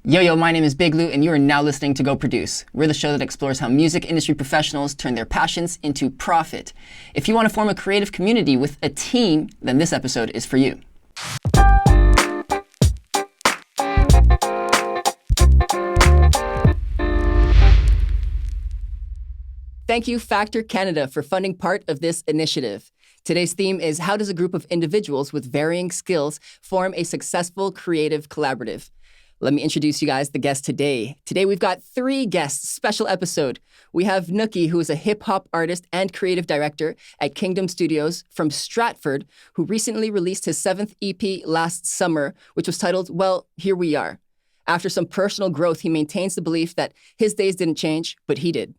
Yo, my name is Big Lou, and you are now listening to Go Produce. We're the show that explores how music industry professionals turn their passions into profit. If you want to form a creative community with a team, then this episode is for you. Thank you, Factor Canada, for funding part of this initiative. Today's theme is how does a group of individuals with varying skills form a successful creative collaborative? Let me introduce you guys the guests today. Today we've got 3 guests, special episode. We have Nukky, who is a hip-hop artist and creative director at Kyngdom Studios from Stratford, who recently released his 7th EP last summer, which was titled, Well, Here We Are. After some personal growth, he maintains the belief that his days didn't change, but he did.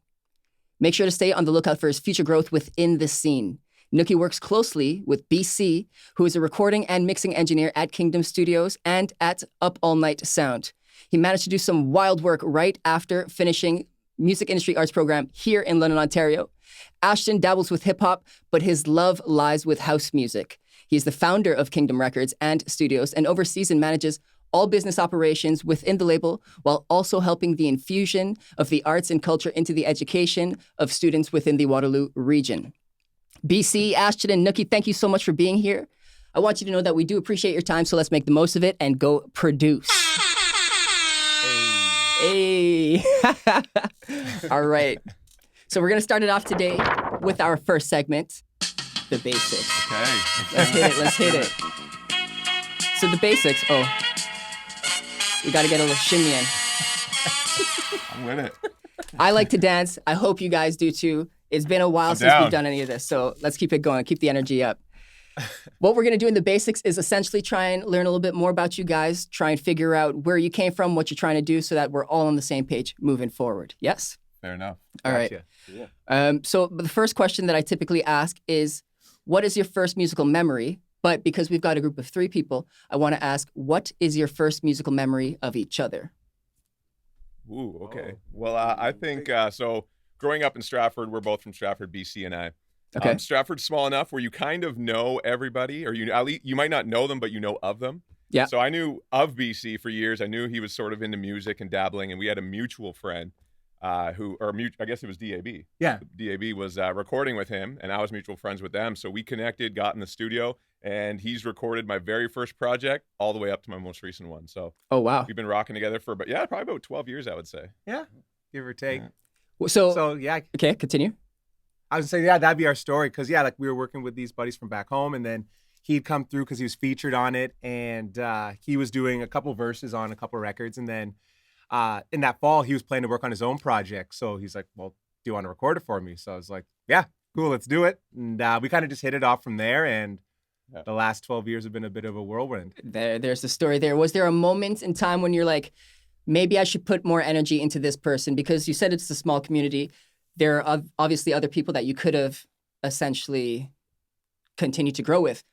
Make sure to stay on the lookout for his future growth within this scene. Nukky works closely with BC, who is a recording and mixing engineer at Kyngdom Studios and at Up All Night Sound. He managed to do some wild work right after finishing music industry arts program here in London, Ontario. Ashton dabbles with hip-hop, but his love lies with house music. He's the founder of Kyngdom Records and Studios and oversees and manages all business operations within the label, while also helping the infusion of the arts and culture into the education of students within the Waterloo region. BC, Ashton, and Nukky, thank you so much for being here. I want you to know that we do appreciate your time, so let's make the most of it and go produce. Hey. All right. So we're going to start it off today with our first segment, the basics. Okay. Let's hit it. So the basics, we got to get a little shimmy in. I'm with it. I like to dance. I hope you guys do too. It's been a while since we've done any of this, so let's keep it going, keep the energy up. What we're going to do in the basics is essentially try and learn a little bit more about you guys, try and figure out where you came from, what you're trying to do, so that we're all on the same page moving forward. Yes? Fair enough. All right. Yeah. So the first question that I typically ask is, what is your first musical memory? But because we've got a group of 3 people, I want to ask, what is your first musical memory of each other? Ooh, okay. Well, I think, so growing up in Stratford, we're both from Stratford, BC, and I. Okay. Stratford's small enough where you kind of know everybody, or at least you might not know them, but you know of them. Yeah. So I knew of BC for years. I knew he was sort of into music and dabbling, and we had a mutual friend I guess it was DAB. Yeah. DAB was recording with him, and I was mutual friends with them. So we connected, got in the studio, and he's recorded my very first project all the way up to my most recent one. So Oh, wow. we've been rocking together for, probably about 12 years, I would say. Yeah, give or take. Yeah. So Yeah, okay, continue. I was saying, yeah, that'd be our story. Because, yeah, like we were working with these buddies from back home, and then he'd come through because he was featured on it, and he was doing a couple verses on a couple records. And then in that fall, he was planning to work on his own project. So he's like, well, do you want to record it for me? So I was like, yeah, cool, let's do it. And we kind of just hit it off from there. And the last 12 years have been a bit of a whirlwind. There's the story there. Was there a moment in time when you're like, maybe I should put more energy into this person? Because you said it's a small community. There are obviously other people that you could have essentially continued to grow with.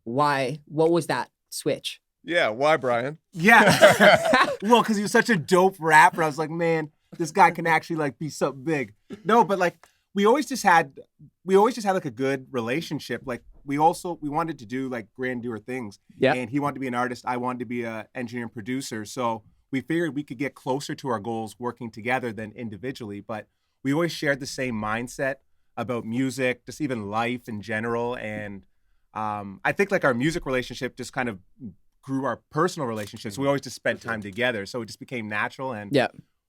Why? What was that switch? Yeah, why, Brian? Yeah. Well, because he was such a dope rapper. I was like, man, this guy can actually like be something big. No, but like we always just had like a good relationship. Like we wanted to do like grandeur things. Yeah. And he wanted to be an artist. I wanted to be an engineer and producer. So we figured we could get closer to our goals working together than individually. But we always shared the same mindset about music, just even life in general. And I think like our music relationship just kind of grew our personal relationships. We always just spent time together. So it just became natural. And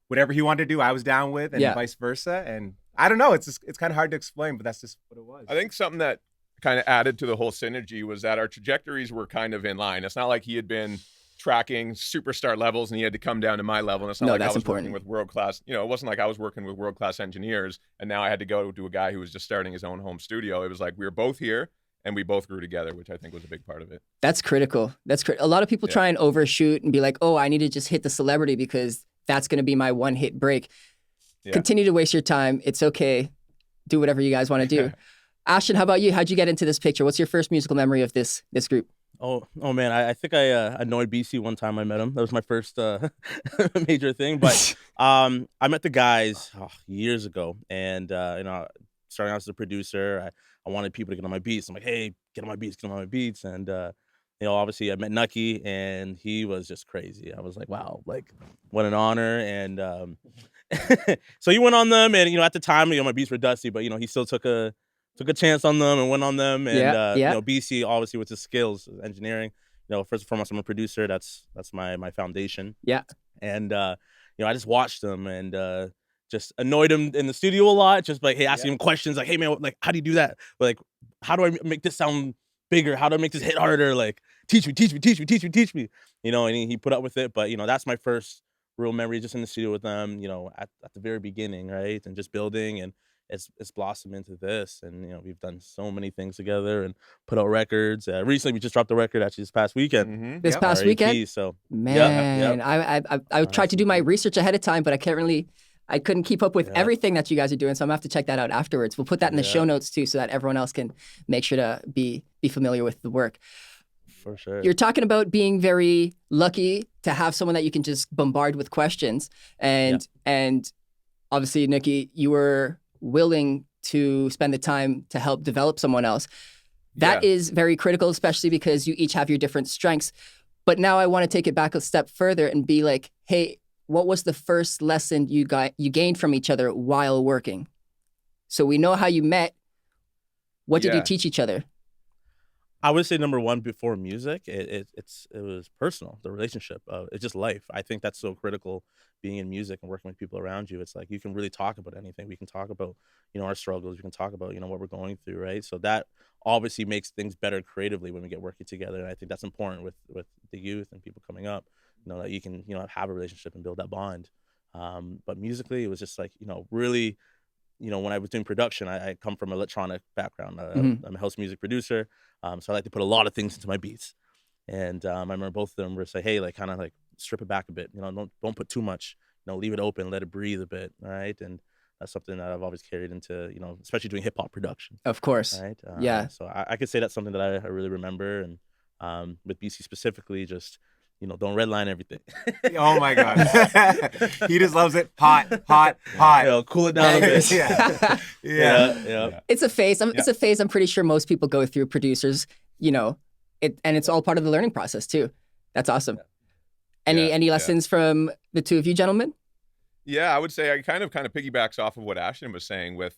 whatever he wanted to do, I was down with, and vice versa. And I don't know, it's kind of hard to explain, but that's just what it was. I think something that kind of added to the whole synergy was that our trajectories were kind of in line. It's not like he had been tracking superstar levels and he had to come down to my level. And it's not like I was working with world-class, it wasn't like I was working with world-class engineers and now I had to go to a guy who was just starting his own home studio. It was like we were both here and we both grew together, which I think was a big part of it. That's critical. A lot of people try and overshoot and be like, oh, I need to just hit the celebrity because that's going to be my one-hit break. Yeah. Continue to waste your time. It's okay. Do whatever you guys want to do. Ashton, how about you? How'd you get into this picture? What's your first musical memory of this group? Oh man, I think I annoyed BC one time I met him. That was my first major thing. But I met the guys years ago, and starting out as a producer, I wanted people to get on my beats. I'm like, hey, get on my beats, and obviously I met Nukky, and he was just crazy. I was like, wow, like what an honor. And so he went on them, and at the time, my beats were dusty, but he still took a chance on them and went on them. And BC obviously with his skills, engineering. First and foremost, I'm a producer. That's my foundation. Yeah. And I just watched him and just annoyed him in the studio a lot. Just like, hey, asking him questions like, hey man, like how do you do that? Like, how do I make this sound bigger? How do I make this hit harder? Like, teach me. And he put up with it. But that's my first real memory, just in the studio with them. At the very beginning, right, and just building, and it's blossomed into this. And we've done so many things together and put out records. Recently, we just dropped a record actually this past weekend. Mm-hmm. This past weekend. So man, I tried to do my research ahead of time, but I couldn't keep up with everything that you guys are doing, so I'm gonna have to check that out afterwards. We'll put that in the show notes too, so that everyone else can make sure to be familiar with the work. For sure. You're talking about being very lucky to have someone that you can just bombard with questions, and obviously, Nukky, you were willing to spend the time to help develop someone else. That is very critical, especially because you each have your different strengths. But now I want to take it back a step further and be like, hey, what was the first lesson you gained from each other while working? So we know how you met. What did you teach each other? I would say number one, before music, it was personal, the relationship. It's just life. I think that's so critical, being in music and working with people around you. It's like you can really talk about anything. We can talk about, our struggles. We can talk about, what we're going through, right? So that obviously makes things better creatively when we get working together. And I think that's important with the youth and people coming up. That you can, have a relationship and build that bond. But musically, it was just like, really, when I was doing production, I come from an electronic background. I'm a house music producer. So I like to put a lot of things into my beats. And I remember both of them were saying, hey, like kind of like strip it back a bit. Don't put too much, leave it open, let it breathe a bit. Right. And that's something that I've always carried into, especially doing hip hop production. Of course. Right. Yeah. So I could say that's something that I really remember. And with BC specifically, just, don't redline everything. Oh my God. He just loves it hot. Cool it down a bit. Yeah. It's a phase. It's a phase I'm pretty sure most people go through, producers, and it's all part of the learning process too. That's awesome. Any lessons from the two of you gentlemen? Yeah, I would say I kind of piggybacks off of what Ashton was saying with,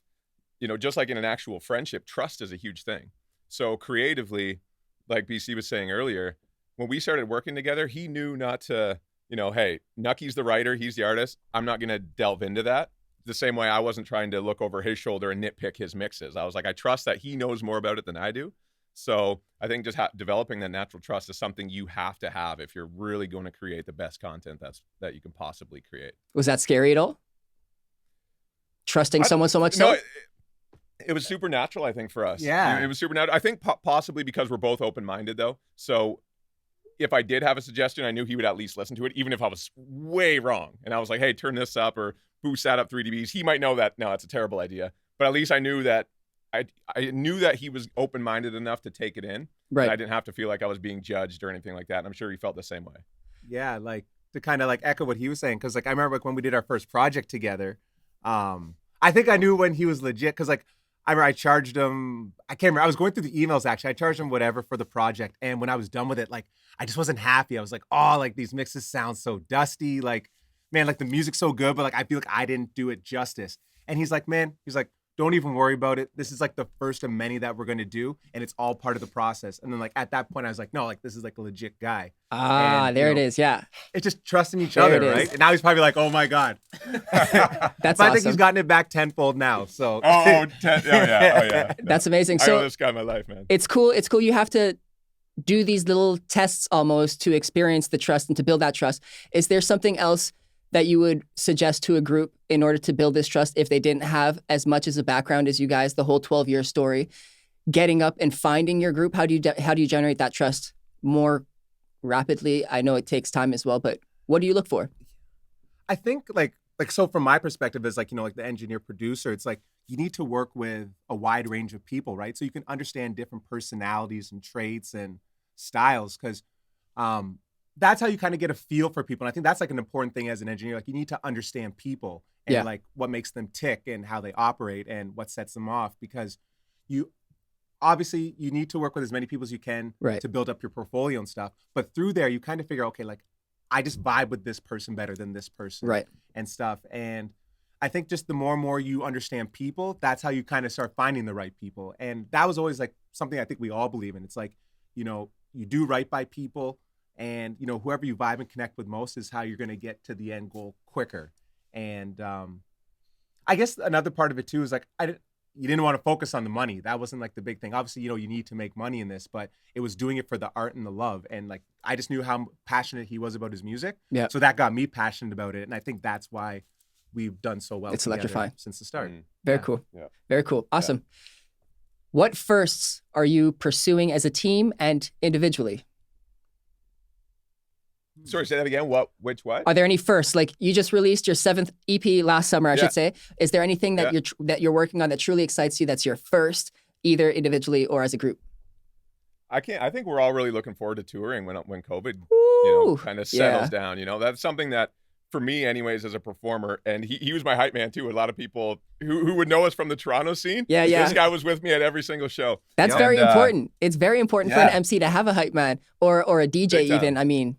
just like in an actual friendship, trust is a huge thing. So creatively, like BC was saying earlier, when we started working together, he knew not to, hey, Nukky's the writer, he's the artist. I'm not going to delve into that. The same way I wasn't trying to look over his shoulder and nitpick his mixes. I was like, I trust that he knows more about it than I do. So I think just developing that natural trust is something you have to have if you're really going to create the best content that you can possibly create. Was that scary at all? Trusting someone so much so? No, it was supernatural, I think, for us. Yeah. It was supernatural. I think possibly because we're both open-minded, though. So if I did have a suggestion, I knew he would at least listen to it, even if I was way wrong. And I was like, hey, turn this up or boost that up 3 dBs. He might know that, no, that's a terrible idea. But at least I knew that I knew that he was open-minded enough to take it in. Right. And I didn't have to feel like I was being judged or anything like that. And I'm sure he felt the same way. Yeah, like to kind of like echo what he was saying. Because like I remember like when we did our first project together, I think I knew when he was legit. Because like I remember I charged him, I can't remember, I was going through the emails actually. I charged him whatever for the project. And when I was done with it, like I just wasn't happy. I was like, oh, like these mixes sound so dusty. Like, man, like the music's so good, but like I feel like I didn't do it justice. And he's like, don't even worry about it. This is like the first of many that we're going to do. And it's all part of the process. And then like at that point, I was like, no, like this is like a legit guy. And, there it is. Yeah. It's just trusting each other, right? And now he's probably like, oh my God. That's awesome. I think he's gotten it back tenfold now. So. Oh yeah. That's amazing. So I owe this guy my life, man. It's cool. It's cool. You have to do these little tests almost to experience the trust and to build that trust. Is there something else that you would suggest to a group in order to build this trust if they didn't have as much as a background as you guys, the whole 12-year story, getting up and finding your group? How do you generate that trust more rapidly? I know it takes time as well, but what do you look for? I think like so from my perspective as like, like the engineer producer, it's like you need to work with a wide range of people, right? So you can understand different personalities and traits and styles because that's how you kind of get a feel for people. And I think that's like an important thing as an engineer. Like you need to understand people and like what makes them tick and how they operate and what sets them off because obviously you need to work with as many people as you can Right. to build up your portfolio and stuff. But through there, you kind of figure, okay, like I just vibe with this person better than this person, Right. and stuff. And I think just the more and more you understand people, that's how you kind of start finding the right people. And that was always like something I think we all believe in. It's like, you know, you do right by people, and, you know, whoever you vibe and connect with most is how you're going to get to the end goal quicker. And I guess another part of it too is like, you didn't want to focus on the money. That wasn't like the big thing. Obviously, you know, you need to make money in this, but it was doing it for the art and the love. And like, I just knew how passionate he was about his music. Yeah. So that got me passionate about it. And I think that's why we've done so well. It's together electrifying since the start. Very Yeah. cool. Yeah. Very cool. Awesome. What firsts are you pursuing as a team and individually? Sorry, say that again. Which what? Are there any firsts? Like, you just released your 7th EP last summer, I should say. Is there anything that you're working on that truly excites you that's your first, either individually or as a group? I think we're all really looking forward to touring when COVID, you know, kind of settles down. You know, that's something that, for me anyways, as a performer, and he was my hype man too. A lot of people who would know us from the Toronto scene. This guy was with me at every single show. That's very important. It's very important for an MC to have a hype man or a DJ even. I mean,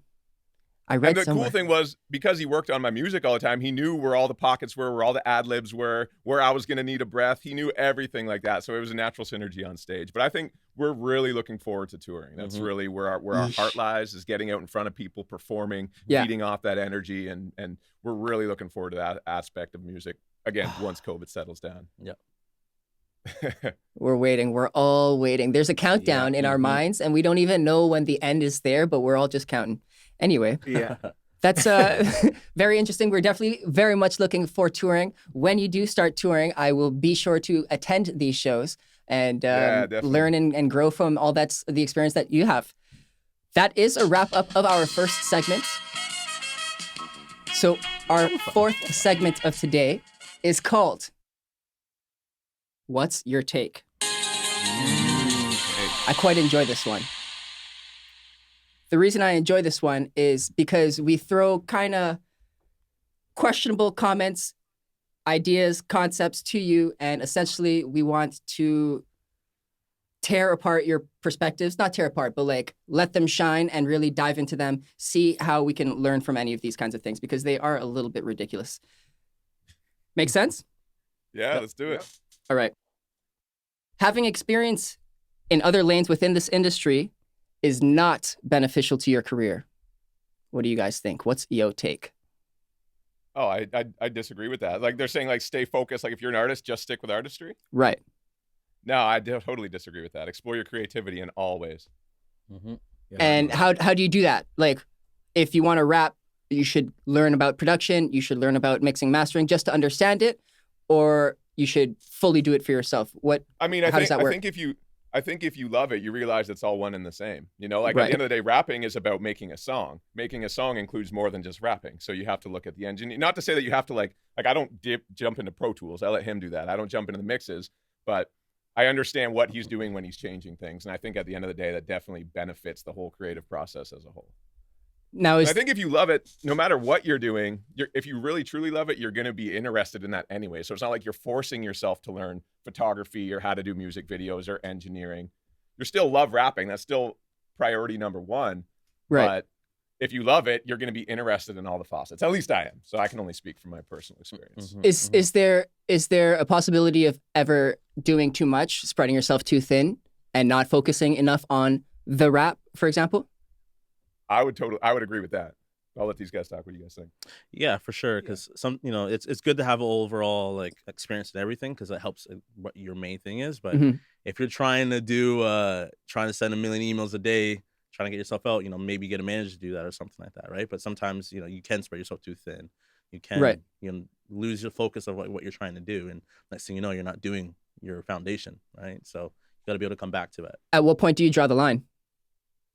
I read and the cool thing was, because he worked on my music all the time, he knew where all the pockets were, where all the ad libs were, where I was going to need a breath. He knew everything like that. So it was a natural synergy on stage. But I think we're really looking forward to touring. That's really where our heart lies, is getting out in front of people, performing, feeding off that energy. And we're really looking forward to that aspect of music, again, once COVID settles down. Yeah. We're waiting. We're all waiting. There's a countdown in our minds, and we don't even know when the end is there, but we're all just counting. Anyway, that's very interesting. We're definitely very much looking for touring. When you do start touring, I will be sure to attend these shows and learn and grow from all that's the experience that you have. That is a wrap up of our first segment. So our fourth segment of today is called What's Your Take? I quite enjoy this one. The reason I enjoy this one is because we throw kind of questionable comments, ideas, concepts to you, and essentially we want to tear apart your perspectives, not tear apart, but like let them shine and really dive into them, see how we can learn from any of these kinds of things, because they are a little bit ridiculous. Make sense? Yeah, let's do it. All right. Having experience in other lanes within this industry is not beneficial to your career. What do you guys think? What's your take? Oh, I disagree with that. Like, they're saying, like, stay focused. Like, if you're an artist, just stick with artistry. Right. No, I totally disagree with that. Explore your creativity in all ways. And how do you do that? Like, if you want to rap, you should learn about production. You should learn about mixing, mastering, just to understand it, or you should fully do it for yourself. How does that work? I think if you love it, you realize it's all one and the same. You know, like at the end of the day, rapping is about making a song. Making a song includes more than just rapping. So you have to look at the engine. Not to say that you have to like I don't jump into Pro Tools. I let him do that. I don't jump into the mixes, but I understand what he's doing when he's changing things. And I think at the end of the day, that definitely benefits the whole creative process as a whole. Now, I think if you love it, no matter what you're doing, if you really truly love it, you're going to be interested in that anyway. So it's not like you're forcing yourself to learn photography or how to do music videos or engineering. You still love rapping. That's still priority number one. Right. But if you love it, you're going to be interested in all the facets. At least I am. So I can only speak from my personal experience. Is there a possibility of ever doing too much, spreading yourself too thin, and not focusing enough on the rap, for example? I would agree with that. I'll let these guys talk. What do you guys think? Yeah, for sure. Because it's good to have an overall like experience in everything, because it helps what your main thing is. But if you're trying to send 1 million emails a day, trying to get yourself out, maybe get a manager to do that or something like that, right? But sometimes you can spread yourself too thin. You can lose your focus of what you're trying to do, and next thing you know, you're not doing your foundation, right? So you got to be able to come back to it. At what point do you draw the line?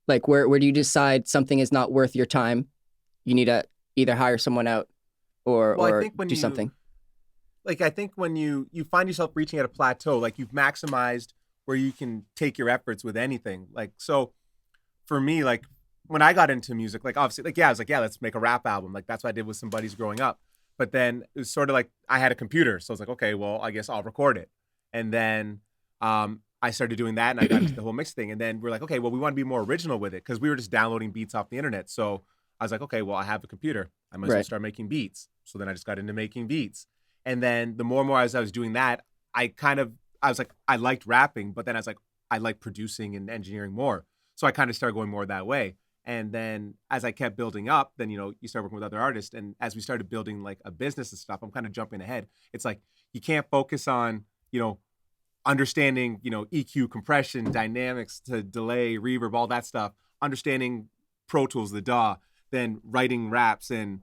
Like, where do you decide something is not worth your time? You need to either hire someone out or do something. Like, I think when you find yourself reaching at a plateau, like you've maximized where you can take your efforts with anything. Like, so for me, like when I got into music, like obviously, like, I was like, let's make a rap album. Like that's what I did with some buddies growing up. But then it was sort of like I had a computer. So I was like, okay, well, I guess I'll record it. And then I started doing that and I got into the whole mix thing. And then we're like, okay, well, we want to be more original with it because we were just downloading beats off the internet. So I was like, okay, well, I have a computer. I might as well start making beats. So then I just got into making beats. And then the more and more as I was doing that, I was like, I liked rapping, but then I was like, I like producing and engineering more. So I kind of started going more that way. And then as I kept building up, then, you start working with other artists. And as we started building like a business and stuff, I'm kind of jumping ahead. It's like, you can't focus on, understanding, EQ, compression, dynamics to delay, reverb, all that stuff, understanding Pro Tools, the DAW, then writing raps and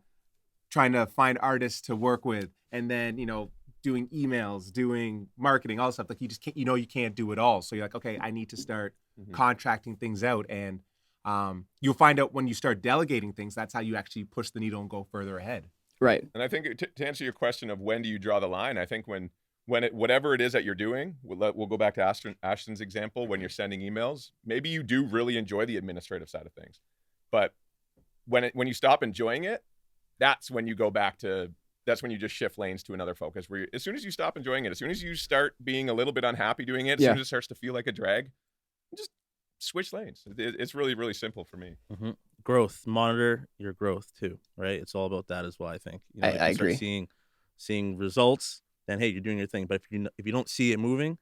trying to find artists to work with. And then, doing emails, doing marketing, all that stuff. Like you just can't, you can't do it all. So you're like, okay, I need to start contracting things out. And you'll find out when you start delegating things, that's how you actually push the needle and go further ahead. Right. And I think to answer your question of when do you draw the line, I think when whatever it is that you're doing, we'll go back to Ashton's example. When you're sending emails, maybe you do really enjoy the administrative side of things, but when you stop enjoying it, that's when you just shift lanes to another focus. Where as soon as you stop enjoying it, as soon as you start being a little bit unhappy doing it, as soon as it starts to feel like a drag, just switch lanes. It's really, really simple for me. Mm-hmm. Growth, monitor your growth too, right? It's all about that as well. I think I agree. Seeing results, then hey, you're doing your thing. But if you don't see it moving,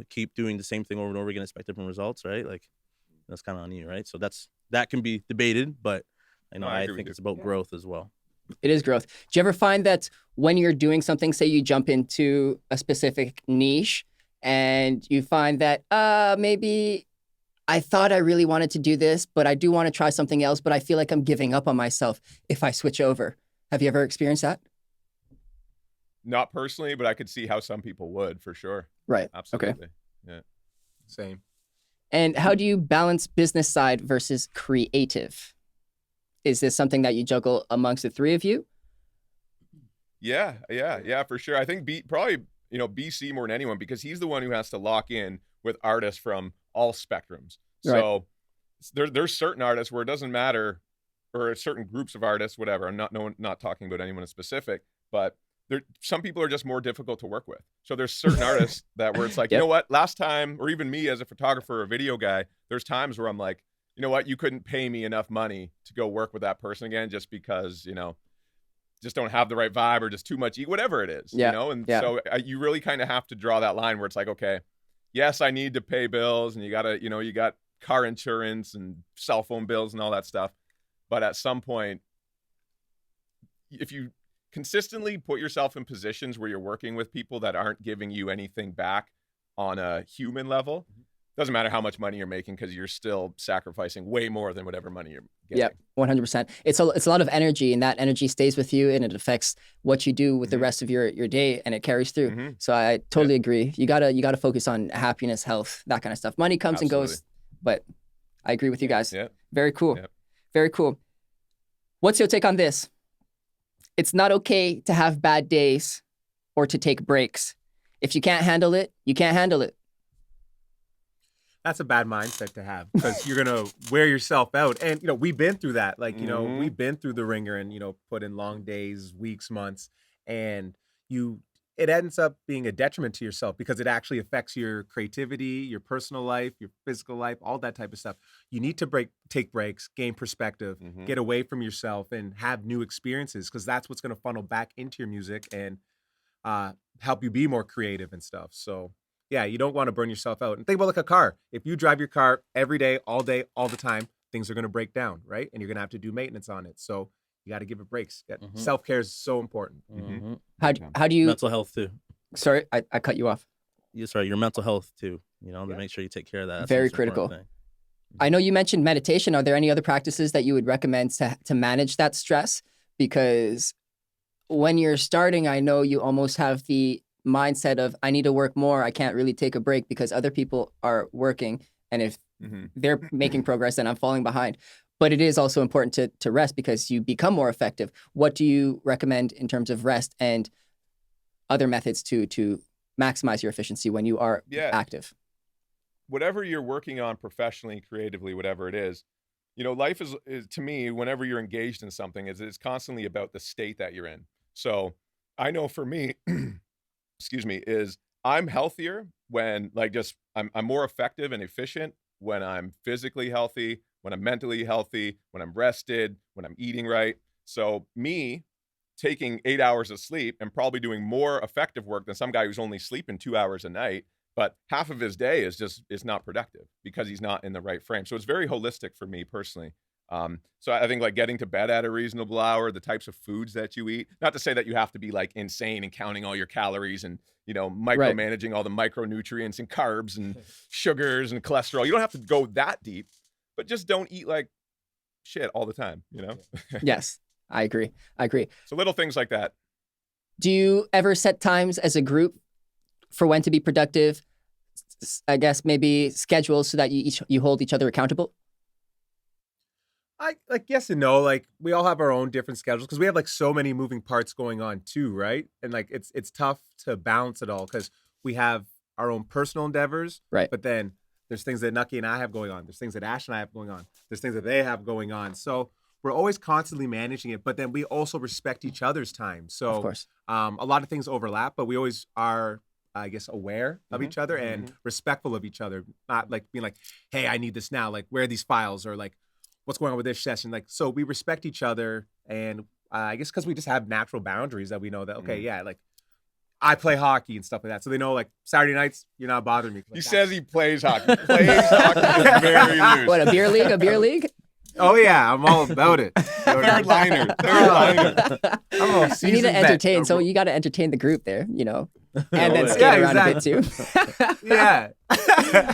keep doing the same thing over and over again, expect different results, right? Like that's kind of on you, right? So that can be debated, but I think it's about growth as well. It is growth. Do you ever find that when you're doing something, say you jump into a specific niche and you find that maybe I thought I really wanted to do this, but I do want to try something else, but I feel like I'm giving up on myself if I switch over. Have you ever experienced that? Not personally, but I could see how some people would, for sure. Right. Absolutely. Okay. Yeah. Same. And how do you balance business side versus creative? Is this something that you juggle amongst the three of you? Yeah, for sure. I think probably BC more than anyone, because he's the one who has to lock in with artists from all spectrums. So there's certain artists where it doesn't matter, or certain groups of artists, whatever. I'm not talking about anyone in specific, but some people are just more difficult to work with. So there's certain artists that where it's like, you know what, last time, or even me as a photographer or video guy, there's times where I'm like, you know what, you couldn't pay me enough money to go work with that person again just because, just don't have the right vibe or just too much, whatever it is, So you really kind of have to draw that line where it's like, okay, yes, I need to pay bills and you got car insurance and cell phone bills and all that stuff. But at some point, if you consistently put yourself in positions where you're working with people that aren't giving you anything back on a human level, doesn't matter how much money you're making because you're still sacrificing way more than whatever money you're getting. Yeah, 100%. It's a lot of energy, and that energy stays with you, and it affects what you do with the rest of your day, and it carries through. So I totally agree. You gotta focus on happiness, health, that kind of stuff. Money comes and goes, but I agree with you guys. Yeah. Very cool. Yeah. Very cool. What's your take on this? It's not okay to have bad days or to take breaks. If you can't handle it, you can't handle it. That's a bad mindset to have because you're going to wear yourself out. And, we've been through that. Like, we've been through the ringer and, put in long days, weeks, months, and it ends up being a detriment to yourself because it actually affects your creativity, your personal life, your physical life, all that type of stuff. You need to take breaks, gain perspective, get away from yourself and have new experiences because that's what's going to funnel back into your music and help you be more creative and stuff. So yeah, you don't want to burn yourself out. And think about like a car. If you drive your car every day, all the time, things are going to break down, right? And you're going to have to do maintenance on it. So you got to give it breaks. Self-care is so important. How do you... Mental health too. Sorry, I cut you off. Yeah, sorry, your mental health too. To make sure you take care of that. That's very critical. I know you mentioned meditation. Are there any other practices that you would recommend to manage that stress? Because when you're starting, I know you almost have the mindset of I need to work more. I can't really take a break because other people are working. And if they're making progress, then I'm falling behind. But it is also important to rest because you become more effective. What do you recommend in terms of rest and other methods to maximize your efficiency when you are active? Whatever you're working on professionally, creatively, whatever it is, life is to me, whenever you're engaged in something, it's constantly about the state that you're in. So I know for me, excuse me, is I'm healthier when I'm more effective and efficient when I'm physically healthy, when I'm mentally healthy, when I'm rested, when I'm eating right. So me taking 8 hours of sleep and probably doing more effective work than some guy who's only sleeping 2 hours a night, but half of his day is not productive because he's not in the right frame. So it's very holistic for me personally. So I think like getting to bed at a reasonable hour, the types of foods that you eat, not to say that you have to be like insane and counting all your calories and, micromanaging all the micronutrients and carbs and sugars and cholesterol. You don't have to go that deep, but just don't eat like shit all the time, Yes, I agree. So little things like that. Do you ever set times as a group for when to be productive? I guess maybe schedules so that you hold each other accountable? I like yes and no. Like we all have our own different schedules because we have like so many moving parts going on too, right? And like it's tough to balance it all because we have our own personal endeavors, right? But then there's things that Nukky and I have going on. There's things that Ash and I have going on. There's things that they have going on. So we're always constantly managing it, but then we also respect each other's time. So of course, a lot of things overlap, but we always are, I guess, aware of each other and respectful of each other. Not like being like, hey, I need this now. Like, where are these files? Or like, what's going on with this session? Like, so we respect each other. And I guess because we just have natural boundaries that we know that, okay, yeah, like I play hockey and stuff like that. So they know like Saturday nights, you're not bothering me. Like, he says he plays hockey. Plays hockey is very loose. What, a beer league? Oh yeah, I'm all about it. Third liner. You need to entertain, so you got to entertain the group there, and then skate around a bit too. Yeah,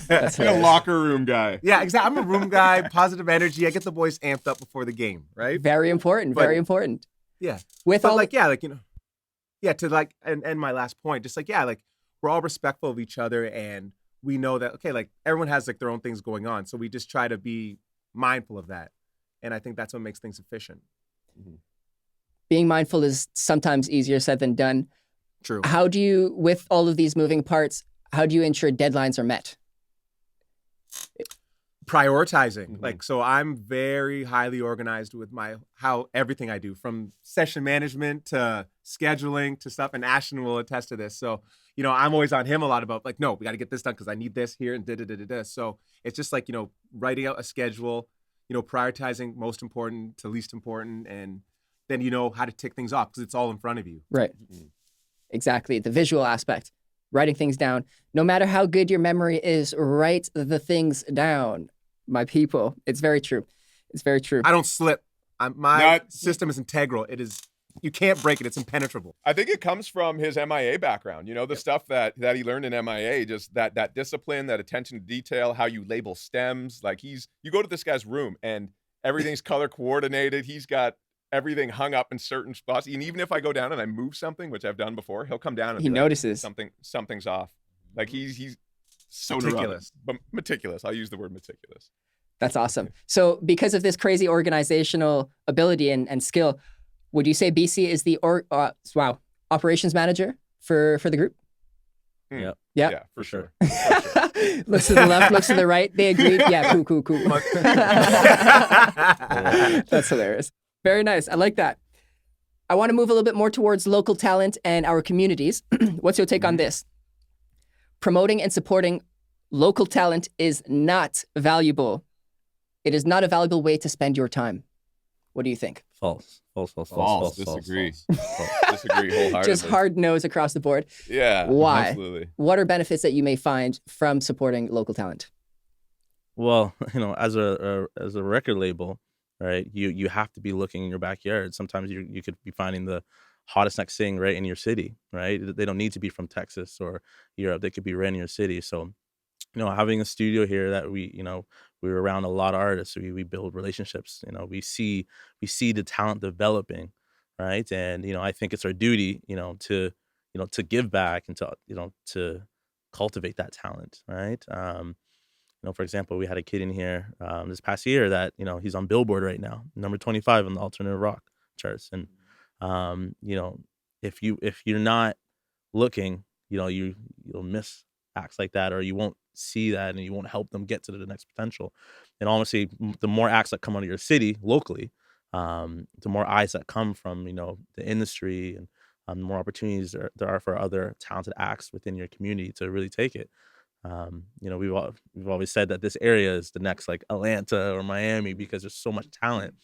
that's a locker room guy. Yeah, exactly. I'm a room guy. Positive energy. I get the boys amped up before the game, right? Very important. Very important. Yeah. With but all like, yeah, to like, and my last point, just like, yeah, like we're all respectful of each other, and we know that okay, like everyone has like their own things going on, so we just try to be mindful of that. And I think that's what makes things efficient. Being mindful is sometimes easier said than done. True. How do you, with all of these moving parts, how do you ensure deadlines are met? Prioritizing. Like, so I'm very highly organized with how everything I do, from session management to scheduling to stuff. And Ashton will attest to this. So, I'm always on him a lot about like, no, we got to get this done because I need this here and da-da-da-da-da. So it's just like, writing out a schedule, prioritizing most important to least important. And then you know how to tick things off because it's all in front of you. Right. Exactly. The visual aspect, writing things down. No matter how good your memory is, write the things down, my people. It's very true. It's very true. I don't slip. My system is integral. It is. You can't break it. It's impenetrable. I think it comes from his MIA background. The stuff that he learned in MIA, just that discipline, that attention to detail, how you label stems. Like you go to this guy's room and everything's color coordinated. He's got everything hung up in certain spots. And even if I go down and I move something, which I've done before, he'll come down and he notices something's off. Like he's so meticulous. But meticulous. I'll use the word meticulous. That's awesome. So because of this crazy organizational ability and skill, would you say BC is the operations manager for the group? Yep. Yeah, for sure. Looks to the left, looks to the right. They agreed. Yeah, cool. That's hilarious. Very nice. I like that. I want to move a little bit more towards local talent and our communities. What's your take on this? Promoting and supporting local talent is not valuable. It is not a valuable way to spend your time. What do you think? False. Disagree. Disagree wholeheartedly. Just hard no's across the board. Yeah. Why? Absolutely. What are benefits that you may find from supporting local talent? Well, as a record label, right? You have to be looking in your backyard. Sometimes you could be finding the hottest next thing right in your city, right? They don't need to be from Texas or Europe. They could be right in your city. So, having a studio here that we're around a lot of artists. We build relationships. We see the talent developing, right? And I think it's our duty, to give back and to cultivate that talent, right? For example, we had a kid in here this past year that he's on Billboard right now, number 25 on the alternative rock charts. And if you're not looking, you'll miss acts like that, or you won't see that, and you won't help them get to the next potential. And honestly, the more acts that come out of your city locally, the more eyes that come from the industry and the more opportunities there are for other talented acts within your community to really take it. We've always said that this area is the next like Atlanta or Miami because there's so much talent.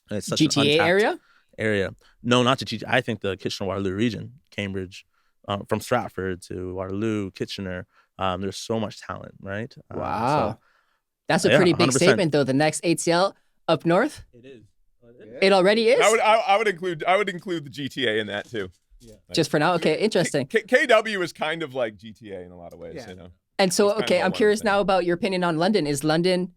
And it's such an GTA untapped area. No, not to GTA. I think the Kitchener-Waterloo region, Cambridge, from Stratford to Waterloo, Kitchener, there's so much talent, right? Wow. That's a pretty big 100%. statement, though. The next ATL up north? It is. It already is? I would include the GTA in that too. Yeah. Just for now? Okay, interesting. KW is kind of like GTA in a lot of ways, And so, okay, I'm curious now about your opinion on London. Is London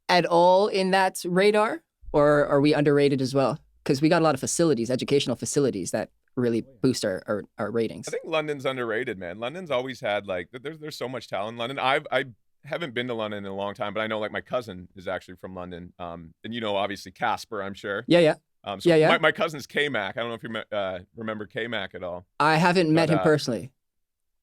at all in that radar, or are we underrated as well? Because we got a lot of facilities, educational facilities that really boost our ratings. I think London's underrated, man. London's always had like there's so much talent in London. I haven't been to London in a long time, but I know like my cousin is actually from London. And obviously Casper, I'm sure. Yeah. My cousin's K-Mac. I don't know if you remember K-Mac at all. I haven't met him personally.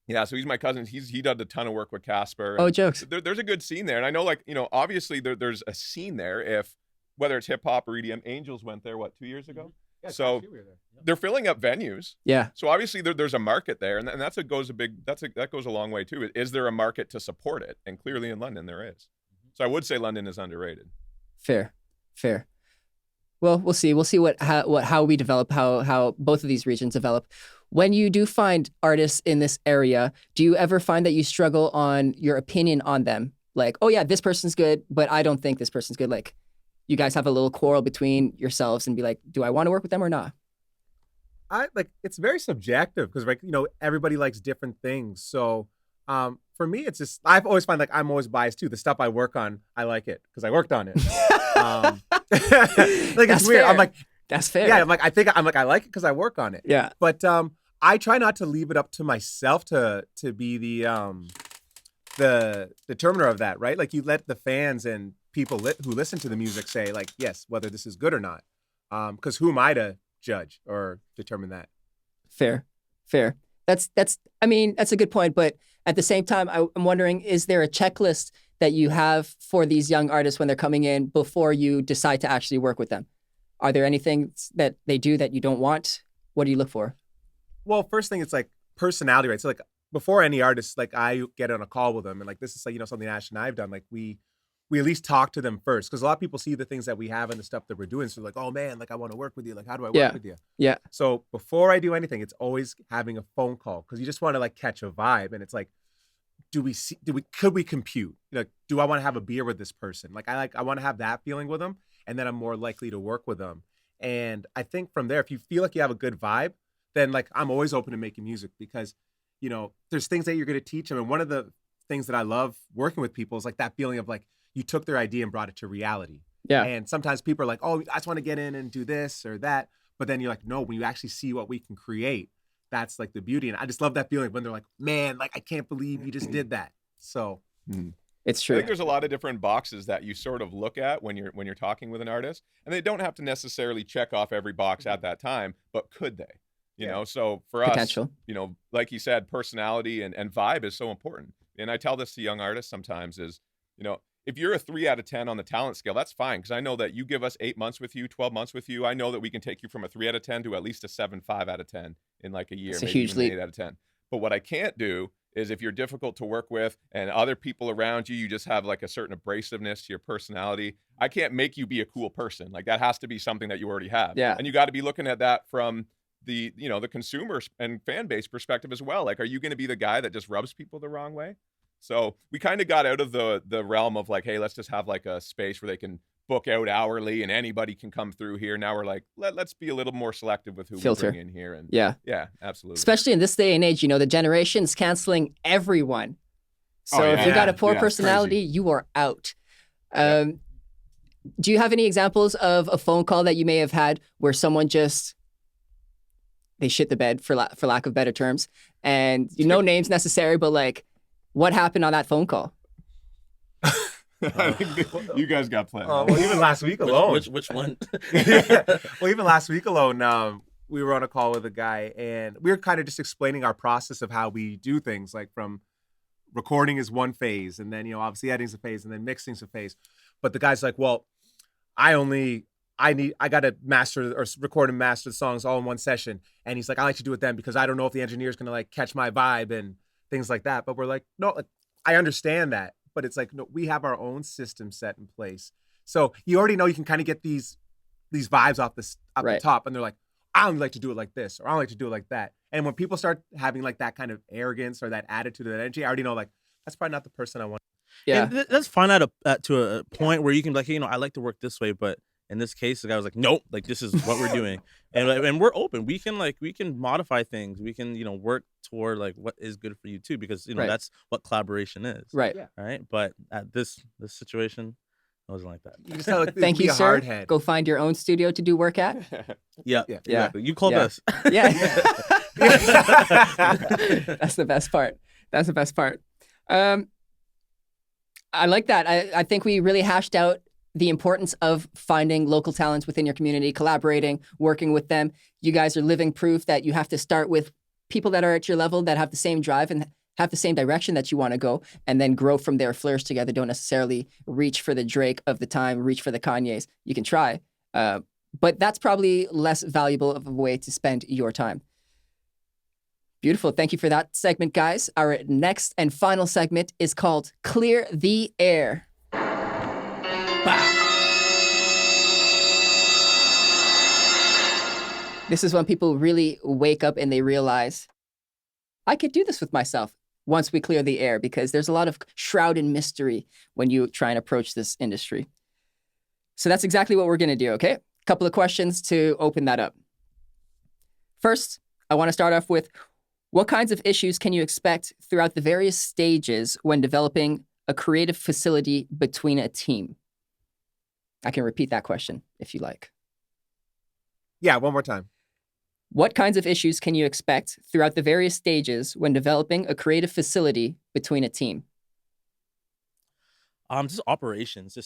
Yeah, so he's my cousin. He does a ton of work with Casper. Oh, jokes. There's a good scene there, and I know like obviously there's a scene there. If whether it's hip hop or EDM, Angels went there 2 years ago. Yeah, so they're filling up venues. Yeah. So obviously there's a market there, and that goes a long way too. Is there a market to support it? And clearly in London there is. So I would say London is underrated. Fair. Well, we'll see. We'll see how we develop, how both of these regions develop. When you do find artists in this area, do you ever find that you struggle on your opinion on them? Like, oh yeah, this person's good, but I don't think this person's good. Like, you guys have a little quarrel between yourselves and be like, do I want to work with them or not? It's very subjective because everybody likes different things. So for me, it's just, I've always find like I'm always biased too. The stuff I work on, I like it because I worked on it. It's weird. Fair. I'm like, that's fair. Yeah, I like it because I work on it. Yeah. But I try not to leave it up to myself to be the determiner of that, right? Like you let the fans and people who listen to the music say like, yes, whether this is good or not. Because who am I to judge or determine that? Fair. That's a good point. But at the same time, I'm wondering, is there a checklist that you have for these young artists when they're coming in before you decide to actually work with them? Are there anything that they do that you don't want? What do you look for? Well, first thing, it's like personality, right? So like before any artist, like I get on a call with them and like, this is like, something Ashton and I've done. Like we at least talk to them first. Cause a lot of people see the things that we have and the stuff that we're doing. So like, oh man, like I want to work with you. Like, how do I work with you? Yeah. So before I do anything, it's always having a phone call. Cause you just want to like catch a vibe. And it's like, could we compute? Like, do I want to have a beer with this person? Like, I want to have that feeling with them. And then I'm more likely to work with them. And I think from there, if you feel like you have a good vibe, then like I'm always open to making music because, there's things that you're going to teach them. And one of the things that I love working with people is like that feeling of like you took their idea and brought it to reality. Yeah. And sometimes people are like, oh, I just want to get in and do this or that. But then you're like, no, when you actually see what we can create, that's like the beauty. And I just love that feeling when they're like, man, like I can't believe you just did that. So it's true. I think there's a lot of different boxes that you sort of look at when you're talking with an artist, and they don't have to necessarily check off every box at that time, but could they? So for us, like you said, personality and vibe is so important. And I tell this to young artists sometimes is, if you're a 3 out of 10 on the talent scale, that's fine. Because I know that you give us 8 months with you, 12 months with you. I know that we can take you from a 3 out of 10 to at least a 7.5 out of 10 in like a year. It's a maybe huge even leap. 8 out of 10. But what I can't do is if you're difficult to work with and other people around you just have like a certain abrasiveness to your personality, I can't make you be a cool person. Like that has to be something that you already have. Yeah. And you got to be looking at that from the consumer and fan base perspective as well. Like, are you going to be the guy that just rubs people the wrong way? So we kind of got out of the realm of like, hey, let's just have like a space where they can book out hourly and anybody can come through here. Now we're like, let's be a little more selective with who we bring in here. And yeah, absolutely. Especially in this day and age, the generation's canceling everyone. So if you got a poor personality, you are out. Do you have any examples of a phone call that you may have had where someone they shit the bed for lack of better terms, and no names necessary, but like, what happened on that phone call? I think you guys got planned. Well, even last week alone. Which one? Well, even last week alone, we were on a call with a guy, and we were kind of just explaining our process of how we do things. Like from recording is one phase, and then obviously editing's a phase, and then mixing's a phase. But the guy's like, well, I only I got to master or record and master the songs all in one session. And he's like, I like to do it then because I don't know if the engineer is going to like catch my vibe and things like that. But we're like, no, like, I understand that. But it's like, no, we have our own system set in place. So you already know you can kind of get these vibes off the top. And they're like, I don't like to do it like this, or I don't like to do it like that. And when people start having like that kind of arrogance or that attitude or that energy, I already know like, that's probably not the person I want. Yeah. And that's fine to a point where you can be like, hey, I like to work this way, but in this case, the guy was like, nope, like this is what we're doing. and we're open. We can modify things. We can, work toward like what is good for you too, because that's what collaboration is. Right. Yeah. Right. But at this situation, it wasn't like that. You just tell, like, thank you, sir. Go find your own studio to do work at. Yeah. Exactly. You called us. Yeah. That's the best part. That's the best part. I like that. I think we really hashed out the importance of finding local talents within your community, collaborating, working with them. You guys are living proof that you have to start with people that are at your level, that have the same drive and have the same direction that you want to go, and then grow from there, flourish together. Don't necessarily reach for the Drake of the time, reach for the Kanyes. You can try, but that's probably less valuable of a way to spend your time. Beautiful. Thank you for that segment, guys. Our next and final segment is called Clear the Air. This is when people really wake up and they realize, I could do this with myself once we clear the air, because there's a lot of shroud in mystery when you try and approach this industry. So that's exactly what we're going to do, okay? A couple of questions to open that up. First, I want to start off with, what kinds of issues can you expect throughout the various stages when developing a creative facility between a team? I can repeat that question if you like. Yeah, one more time. What kinds of issues can you expect throughout the various stages when developing a creative facility between a team? Just operations,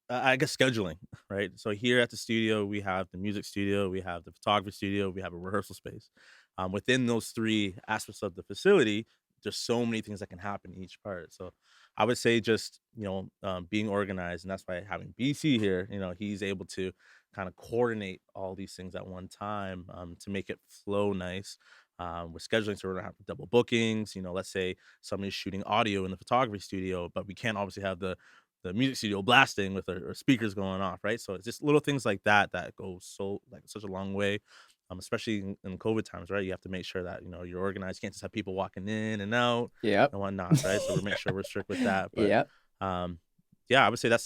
I guess scheduling, right? So here at the studio, we have the music studio, we have the photography studio, we have a rehearsal space. Within those three aspects of the facility, there's so many things that can happen in each part. So I would say just, being organized, and that's why having BC here, he's able to kind of coordinate all these things at one time to make it flow nice. With scheduling, so we don't have double bookings. Let's say somebody's shooting audio in the photography studio, but we can't obviously have the music studio blasting with our speakers going off, right? So it's just little things like that go such a long way. Especially in COVID times, right? You have to make sure that, you're organized. You can't just have people walking in and out and whatnot, right? So we make sure we're strict with that. But, I would say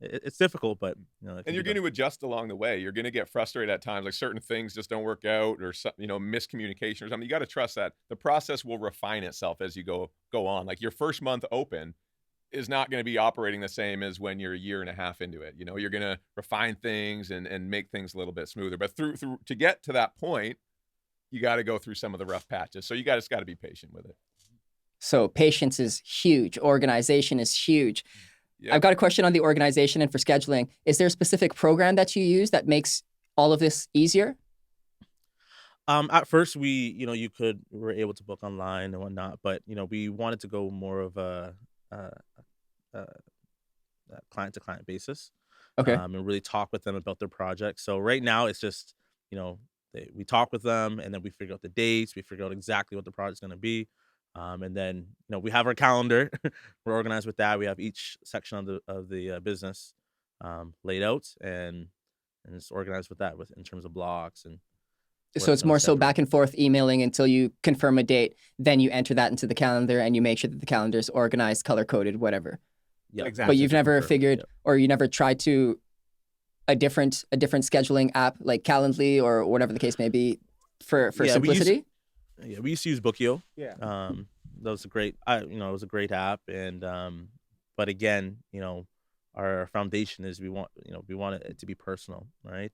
it's difficult, but, and you're going to adjust along the way. You're going to get frustrated at times, like certain things just don't work out, or, miscommunication or something. You got to trust that the process will refine itself as you go on. Like your first month open is not going to be operating the same as when you're a year and a half into it. You're going to refine things and make things a little bit smoother. But through to get to that point, you got to go through some of the rough patches. So you got to be patient with it. So patience is huge. Organization is huge. Yep. I've got a question on the organization and for scheduling. Is there a specific program that you use that makes all of this easier? At first, we were able to book online and whatnot, but we wanted to go more of a client-to-client basis. Okay. And really talk with them about their project. So right now it's just, we talk with them and then we figure out the dates, we figure out exactly what the project's going to be. And then, we have our calendar. We're organized with that. We have each section of the business laid out and it's organized with that in terms of blocks. And so it's more so back and forth emailing until you confirm a date. Then you enter that into the calendar and you make sure that the calendar is organized, color-coded, whatever. Yeah, exactly. But you've never figured, or you never tried to a different scheduling app like Calendly or whatever the case may be for simplicity. We used to use Bookio. Yeah. That was a great, it was a great app. And but again, our foundation is we want it to be personal, right?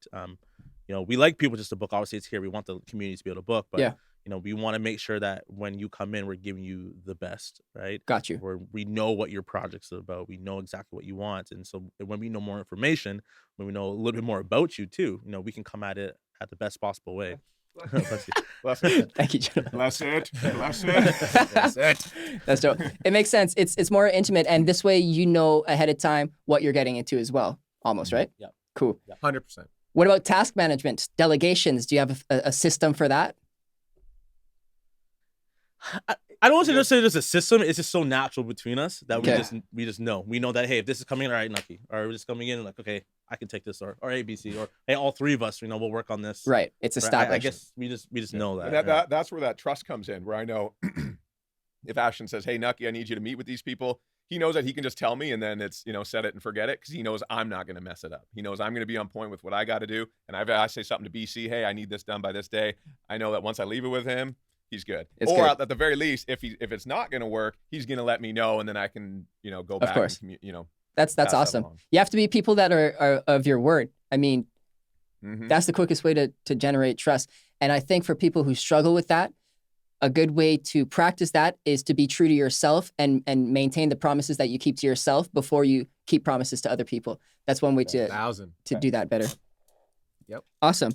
We like people just to book. Obviously, it's here. We want the community to be able to book, but we want to make sure that when you come in, we're giving you the best, right? Got you. Where we know what your project's about. We know exactly what you want. And so when we know more information, when we know a little bit more about you too, we can come at it at the best possible way. Bless you. Bless it. Thank you, gentlemen. Bless it. Bless it. Bless it. That's dope. It makes sense. It's more intimate, and this way ahead of time what you're getting into as well, almost, right? Yeah. Cool. 100%. What about task management, delegations? Do you have a system for that? I don't want to say there's a system. It's just so natural between us that we just know. We know that, hey, if this is coming in, all right, Nukky. Or we're just coming in like, okay, I can take this, or ABC, or hey, all three of us, we'll work on this. Right. It's established. I guess we just know that. That's where that trust comes in, where I know if Ashton says, hey, Nukky, I need you to meet with these people, he knows that he can just tell me, and then it's, set it and forget it, because he knows I'm not going to mess it up. He knows I'm going to be on point with what I got to do. And I say something to BC, hey, I need this done by this day. I know that once I leave it with him, he's good. At the very least, if it's not going to work, he's going to let me know, and then I can, go back. Of course. And, that's awesome. You have to be people that are of your word. I mean, that's the quickest way to generate trust. And I think for people who struggle with that, a good way to practice that is to be true to yourself and maintain the promises that you keep to yourself before you keep promises to other people. That's one way to do that better. Yep. Awesome.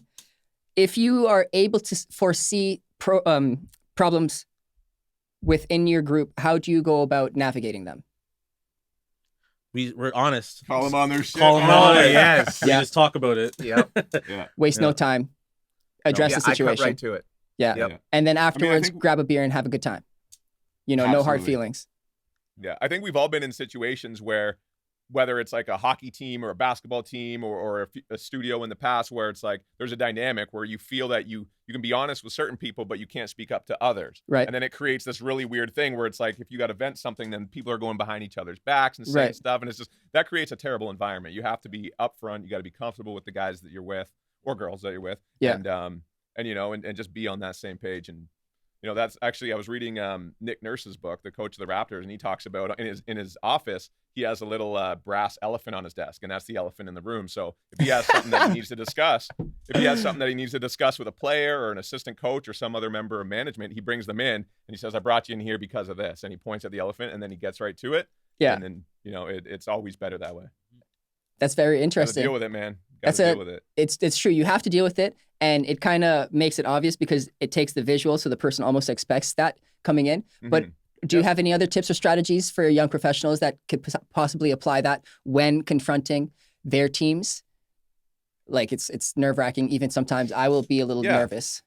If you are able to foresee problems within your group, how do you go about navigating them? We're honest. Call them on their shit. Call them on it. Yes. We just talk about it. Yep. Waste no time. Address the situation. I cut right to it. Yeah. Yep. And then afterwards, grab a beer and have a good time. No hard feelings. Yeah. I think we've all been in situations where, whether it's like a hockey team or a basketball team or a studio in the past, where it's like there's a dynamic where you feel that you can be honest with certain people, but you can't speak up to others. Right. And then it creates this really weird thing where it's like, if you got to vent something, then people are going behind each other's backs and saying stuff. And it's just, that creates a terrible environment. You have to be upfront. You got to be comfortable with the guys that you're with, or girls that you're with. Yeah. And just be on that same page. And, that's actually, I was reading Nick Nurse's book, the coach of the Raptors, and he talks about in his office, he has a little brass elephant on his desk, and that's the elephant in the room. So if he has something that he needs to discuss, with a player or an assistant coach or some other member of management, he brings them in and he says, I brought you in here because of this. And he points at the elephant, and then he gets right to it. Yeah. And then, it's always better that way. That's very interesting. Deal with it, man. Deal with it. It's true. You have to deal with it, and it kind of makes it obvious because it takes the visual, so the person almost expects that coming in. But do you have any other tips or strategies for young professionals that could possibly apply that when confronting their teams? Like it's nerve-wracking. Even sometimes I will be a little nervous.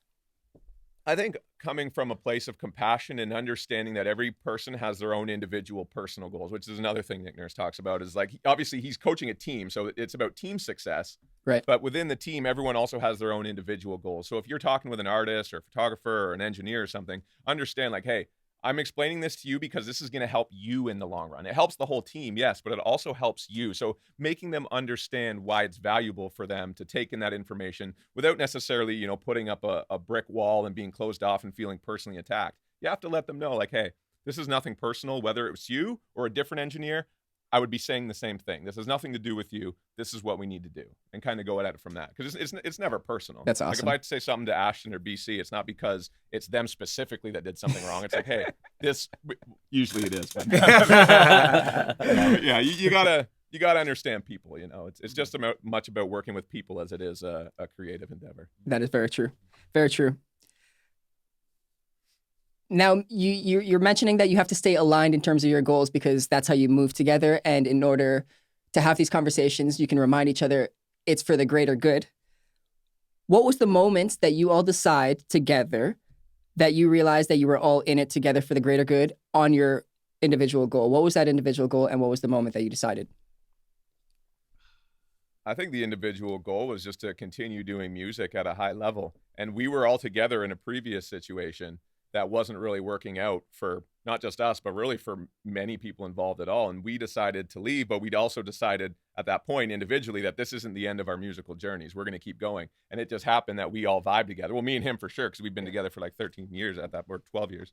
I think coming from a place of compassion and understanding that every person has their own individual personal goals, which is another thing Nick Nurse talks about, is like, obviously he's coaching a team, so it's about team success. Right. But within the team, everyone also has their own individual goals. So if you're talking with an artist or a photographer or an engineer or something, understand like, hey, I'm explaining this to you because this is going to help you in the long run. It helps the whole team, yes, but it also helps you. So making them understand why it's valuable for them to take in that information without necessarily, putting up a brick wall and being closed off and feeling personally attacked. You have to let them know, like, hey, this is nothing personal, whether it was you or a different engineer. I would be saying the same thing. This has nothing to do with you. This is what we need to do, and kind of go at it from that, because it's never personal. That's awesome. Like if I say something to Ashton or BC, it's not because it's them specifically that did something wrong. It's like, hey, this usually it is. But yeah, you gotta understand people. It's just much about working with people as it is a creative endeavor. That is very true. Very true. Now, you're mentioning that you have to stay aligned in terms of your goals because that's how you move together. And in order to have these conversations, you can remind each other it's for the greater good. What was the moment that you all decide together that you realized that you were all in it together for the greater good on your individual goal? What was that individual goal, and what was the moment that you decided? I think the individual goal was just to continue doing music at a high level. And we were all together in a previous situation that wasn't really working out for not just us, but really for many people involved at all. And we decided to leave, but we'd also decided at that point individually that this isn't the end of our musical journeys. We're going to keep going. And it just happened that we all vibe together. Well, me and him for sure, because we've been together for like 13 years at that, or 12 years.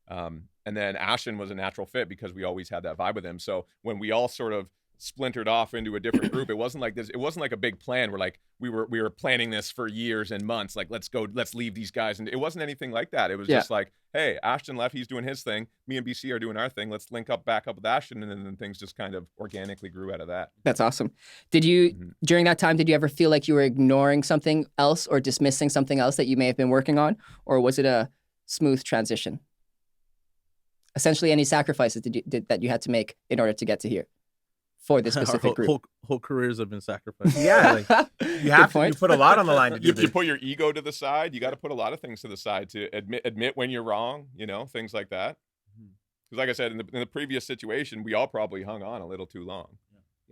And then Ashton was a natural fit because we always had that vibe with him. So when we all sort of splintered off into a different group, it wasn't like this. It wasn't like a big plan where like we were planning this for years and months. Like, let's leave these guys. And it wasn't anything like that. It was just like, hey, Ashton left. He's doing his thing. Me and BC are doing our thing. Let's link back up with Ashton. And then things just kind of organically grew out of that. That's awesome. Did you, during that time, did you ever feel like you were ignoring something else or dismissing something else that you may have been working on? Or was it a smooth transition? Essentially, any sacrifices that you had to make in order to get to here? for this specific group. Whole careers have been sacrificed. Yeah, like, you put a lot on the line to do this. You put your ego to the side. You got to put a lot of things to the side to admit when you're wrong, things like that. Because like I said, in the previous situation, we all probably hung on a little too long.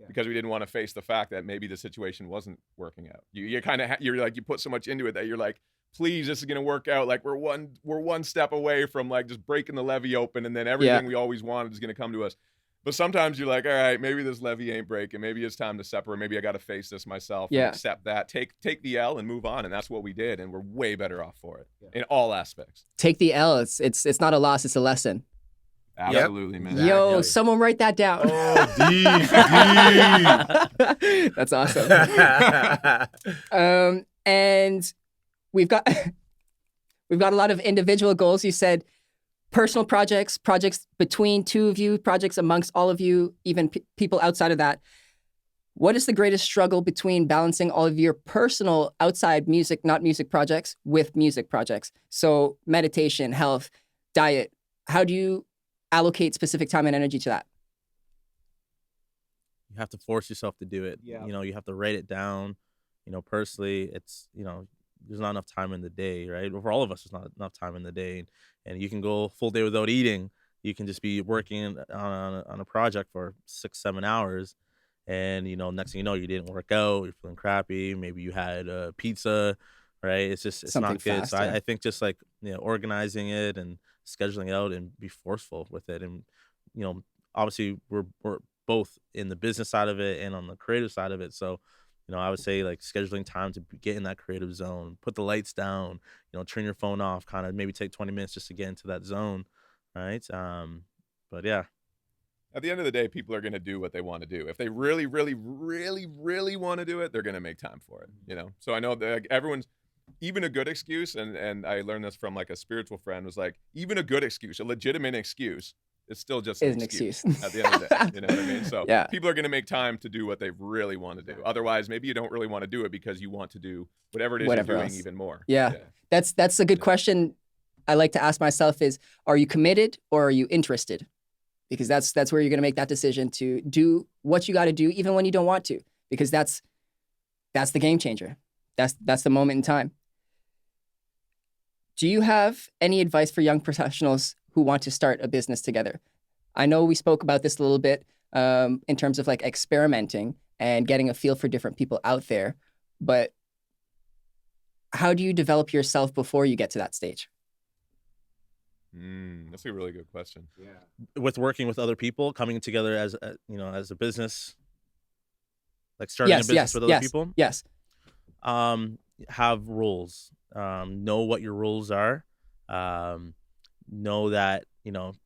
Because we didn't want to face the fact that maybe the situation wasn't working out. You kind of you're like, you put so much into it that you're like, please, this is gonna work out. Like we're one step away from like just breaking the levee open, and then everything we always wanted is gonna come to us. But sometimes you're like, all right, maybe this levee ain't breaking. Maybe it's time to separate. Maybe I got to face this myself. And accept that. Take the L and move on. And that's what we did, and we're way better off for it in all aspects. Take the L. It's not a loss. It's a lesson. Absolutely, man. Yo, someone write that down. Oh, deep. That's awesome. And we've got a lot of individual goals. You said personal projects between two of you, projects amongst all of you, even people outside of that. What is the greatest struggle between balancing all of your personal outside music, not music projects, with music projects? So meditation, health, diet. How do you allocate specific time and energy to that? You have to force yourself to do it. Yeah. You have to write it down. Personally, it's, there's not enough time in the day, right? For all of us, there's not enough time in the day. And you can go a full day without eating. You can just be working on a project for 6-7 hours. And, next thing you know, you didn't work out. You're feeling crappy. Maybe you had pizza, right? It's something not good. Fast, so I think just like, organizing it and scheduling out and be forceful with it. And, obviously we're both in the business side of it and on the creative side of it. So, I would say like scheduling time to get in that creative zone, put the lights down, turn your phone off, kind of maybe take 20 minutes just to get into that zone. Right. But yeah. At the end of the day, people are going to do what they want to do. If they really, really, really, really want to do it, they're going to make time for it, So I know that everyone's, even a good excuse, and I learned this from like a spiritual friend, was like, even a good excuse, a legitimate excuse, it's still just an excuse at the end of the day. You know what I mean? So people are going to make time to do what they really want to do. Otherwise, maybe you don't really want to do it because you want to do whatever it is you're doing even more. Yeah. That's a good question I like to ask myself is, are you committed or are you interested? Because that's where you're going to make that decision to do what you got to do, even when you don't want to, because that's the game changer. That's the moment in time. Do you have any advice for young professionals who want to start a business together? I know we spoke about this a little bit in terms of like experimenting and getting a feel for different people out there, but how do you develop yourself before you get to that stage? That's a really good question. Yeah. With working with other people, coming together as a business, like starting a business with other people. Yes. Have rules. Know what your rules are. Know that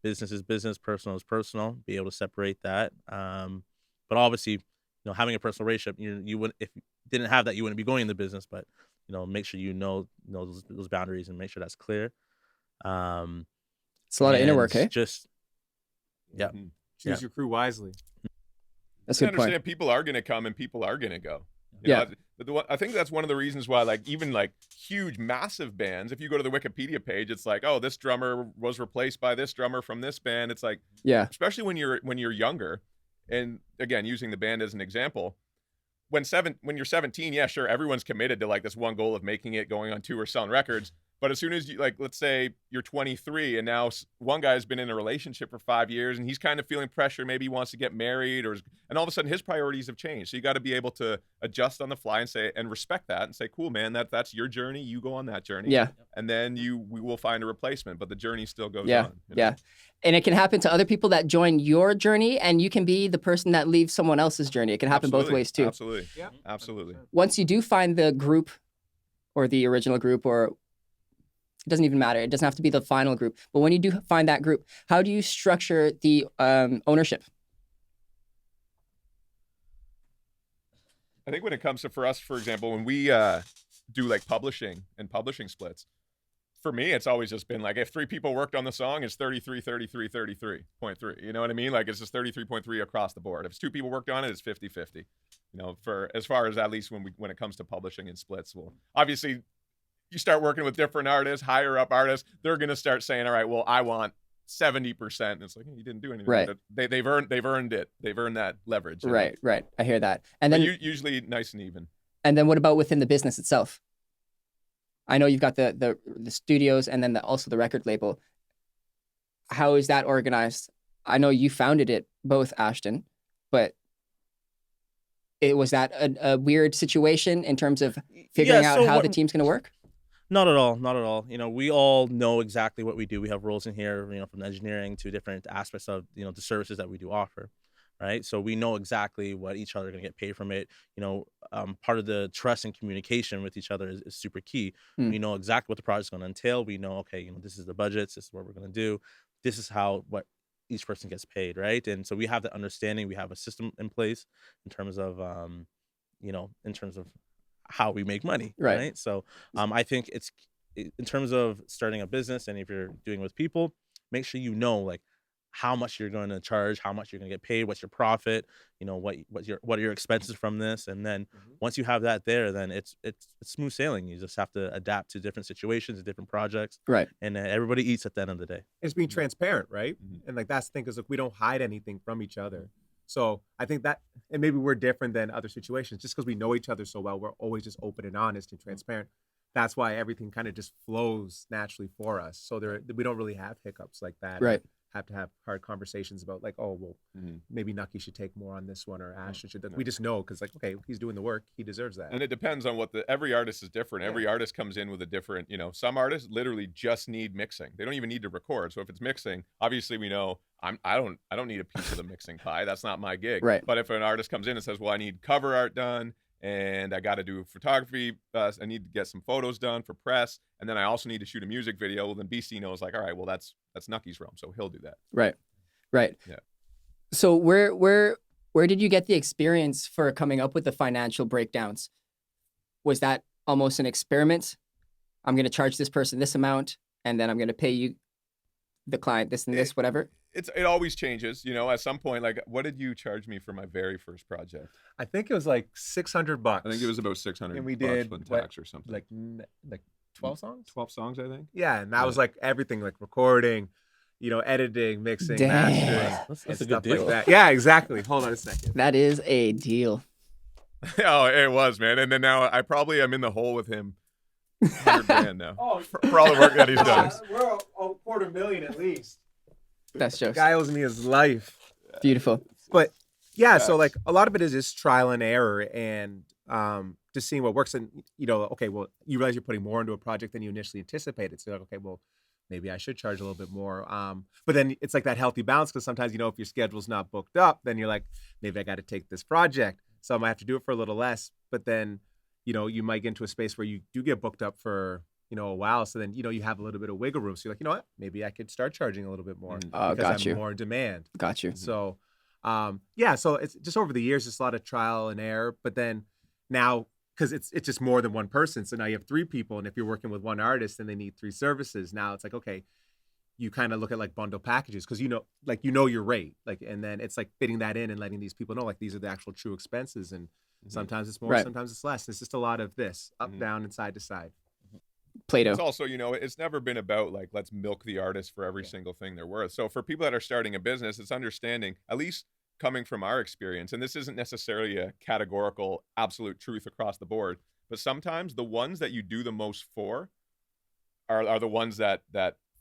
business is business, personal is personal. Be able to separate that. But obviously, having a personal relationship, you wouldn't, if you didn't have that, you wouldn't be going in the business. But make sure you know those boundaries and make sure that's clear. It's a lot of inner work, eh? Choose your crew wisely. That's a good point. Understand people are going to come and people are going to go. I think that's one of the reasons why, like, even like huge, massive bands, if you go to the Wikipedia page, it's like, oh, this drummer was replaced by this drummer from this band. It's like, especially when you're younger, and again, using the band as an example, when you're 17, yeah, sure, everyone's committed to like this one goal of making it, going on tour, selling records. But as soon as you, like, let's say you're 23 and now one guy's been in a relationship for 5 years and he's kind of feeling pressure, maybe he wants to get married, and all of a sudden his priorities have changed. So you got to be able to adjust on the fly and respect that and say, cool, man, that's your journey. You go on that journey. Yeah. And then we will find a replacement, but the journey still goes on. Yeah. And it can happen to other people that join your journey, and you can be the person that leaves someone else's journey. It can happen both ways too. Absolutely. Yeah. Absolutely. Once you do find the group or the original group, or it doesn't even matter. It doesn't have to be the final group. But when you do find that group, how do you structure the ownership? I think when it comes to, for us, for example, when we do like publishing and publishing splits, for me, it's always just been like, if 3 people worked on the song, it's 33, 33, 33.3. You know what I mean? Like, it's just 33.3 across the board. If it's 2 people worked on it, it's 50-50. For as far as, at least when it comes to publishing and splits. Well, obviously, you start working with different artists, higher up artists, they're going to start saying, all right, well, I want 70%. And it's like, you didn't do anything. Right. They've earned it. They've earned that leverage. Right. I hear that. And then usually nice and even. And then what about within the business itself? I know you've got the studios and then also the record label. How is that organized? I know you founded it, both, Ashton, but was that a weird situation in terms of figuring out how the team's going to work? Not at all. Not at all. We all know exactly what we do. We have roles in here, from engineering to different aspects of, the services that we do offer. Right. So we know exactly what each other are going to get paid from it. Part of the trust and communication with each other is super key. We know exactly what the project's going to entail. We know, okay, this is the budgets. This is what we're going to do. This is what each person gets paid. Right. And so we have the understanding. We have a system in place in terms of, in terms of how we make money. Right. So I think it's in terms of starting a business, and if you're doing it with people, make sure like how much you're going to charge, how much you're going to get paid, what's your profit, what are your expenses from this, and then once you have that there, then it's smooth sailing. You just have to adapt to different situations, different projects, right? And everybody eats at the end of the day. It's being transparent, right? And like that's the thing, because we don't hide anything from each other. So I think that, and maybe we're different than other situations, just because we know each other so well. We're always just open and honest and transparent. That's why everything kind of just flows naturally for us. So we don't really have hiccups like that. Right. Have to have hard conversations about like, oh, well, maybe Nukky should take more on this one, or Ashton should. We just know, because like, okay, he's doing the work, he deserves that. And it depends on every artist is different. Every artist comes in with a different, some artists literally just need mixing. They don't even need to record. So if it's mixing, obviously we know I don't need a piece of the mixing pie. That's not my gig. Right. But if an artist comes in and says, well, I need cover art done, and I got to do photography. I need to get some photos done for press, and then I also need to shoot a music video. Well, then BC knows, like, all right, well, that's Nukky's realm, so he'll do that. Right. Yeah. So where did you get the experience for coming up with the financial breakdowns? Was that almost an experiment? I'm going to charge this person this amount, and then I'm going to pay you, the client, this and this, whatever. It always changes, at some point. Like, what did you charge me for my very first project? I think it was like $600. I think it was about $600. And we did with tax or something. Like 12 songs. 12 songs, I think. Yeah, and that was like everything, like recording, editing, mixing, Dang. mastering, That's and a good stuff deal. like that. Yeah, exactly. Hold on a second. That is a deal. Oh, it was, man. And then now I probably am in the hole with him. $100,000 now for all the work that he's done. We're a $250,000 at least. That's jokes. Guy owes me his life. Beautiful. But yeah, so like a lot of it is just trial and error, and just seeing what works. And okay, well, you realize you're putting more into a project than you initially anticipated. So you're like, okay, well, maybe I should charge a little bit more. But then it's like that healthy balance, because sometimes if your schedule's not booked up, then you're like, maybe I got to take this project, so I might have to do it for a little less. But then you might get into a space where you do get booked up for a while. So then, you have a little bit of wiggle room. So you're like, what? Maybe I could start charging a little bit more because I'm more in demand. Got you. So, so it's just over the years, just a lot of trial and error. But then now, because it's just more than one person. So now you have 3 people. And if you're working with one artist and they need 3 services, now it's like, okay, you kind of look at like bundle packages, because your rate. Like, and then it's like fitting that in and letting these people know, like, these are the actual true expenses. And sometimes it's more, sometimes it's less. It's just a lot of this up, down, and side to side. Play-Doh. It's also, it's never been about like, let's milk the artist for every single thing they're worth. So for people that are starting a business, it's understanding, at least coming from our experience, and this isn't necessarily a categorical absolute truth across the board, but sometimes the ones that you do the most for are the ones that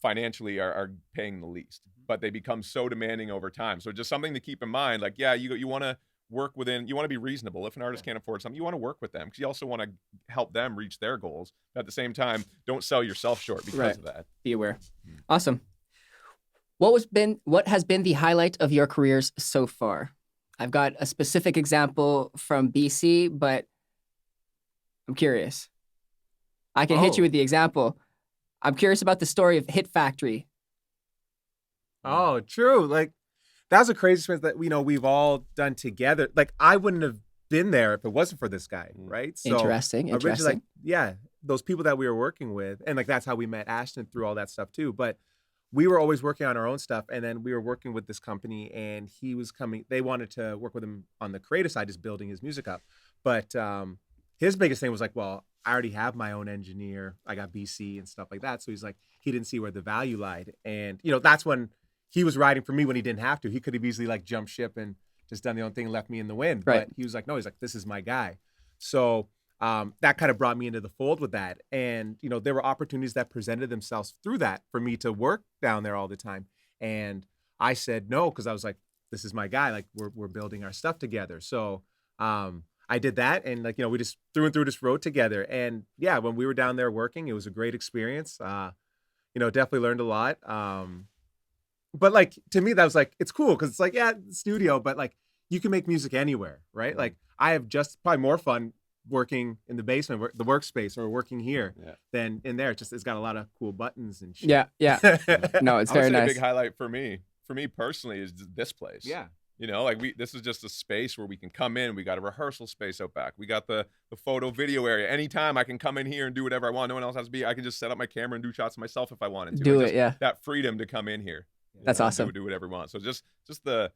financially are paying the least, but they become so demanding over time. So just something to keep in mind, like, yeah, you want to work within, you want to be reasonable. If an artist can't afford something, you want to work with them, because you also want to help them reach their goals. But at the same time, don't sell yourself short because of that. Be aware. Awesome. What has been the highlight of your careers so far? I've got a specific example from BC, but I'm curious. I can hit you with the example. I'm curious about the story of Hit Factory. Oh, true. Like, that's a crazy experience that we've all done together. Like, I wouldn't have been there if it wasn't for this guy, right? So Interesting. originally, like, those people that we were working with, and like that's how we met Ashton through all that stuff too. But we were always working on our own stuff, and then we were working with this company, and he was coming. They wanted to work with him on the creative side, just building his music up. But his biggest thing was like, well, I already have my own engineer. I got BC and stuff like that. So he's like, he didn't see where the value lied. And, that's when he was riding for me when he didn't have to. He could have easily like jumped ship and just done the own thing and left me in the wind. Right. But he was like, no, he's like, this is my guy. So that kind of brought me into the fold with that. And, there were opportunities that presented themselves through that for me to work down there all the time. And I said no, because I was like, this is my guy. Like we're building our stuff together. So I did that, and like we just through and through just rode together. And yeah, when we were down there working, it was a great experience. Definitely learned a lot. But like to me, that was like it's cool because it's like studio, but like you can make music anywhere, right? Like I have just probably more fun working in the basement, the workspace, or working here than in there. It's got a lot of cool buttons and shit. Yeah. No, it's very nice. A big highlight for me personally is this place. Yeah. This is just a space where we can come in. We got a rehearsal space out back. We got the photo video area. Anytime I can come in here and do whatever I want. No one else has to be. I can just set up my camera and do shots myself if I wanted to. That freedom to come in here. That's awesome. Do whatever we want. So just the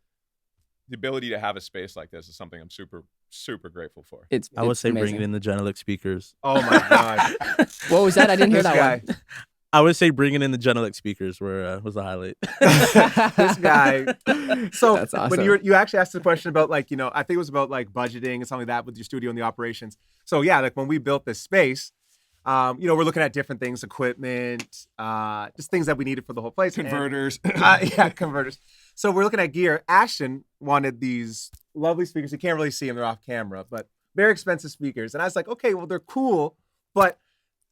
ability to have a space like this is something I'm super, super grateful for. I would say amazing. bringing in the Genelec speakers. Oh my God. What was that? I didn't hear that one. I would say bringing in the Genelec speakers was the highlight. This guy. So that's awesome. When you actually asked the question about like, I think it was about like budgeting and something like that with your studio and the operations. So yeah, like when we built this space, we're looking at different things, equipment, just things that we needed for the whole place. Converters. Converters. So we're looking at gear. Ashton wanted these lovely speakers. You can't really see them. They're off camera, but very expensive speakers. And I was like, okay, well, they're cool, but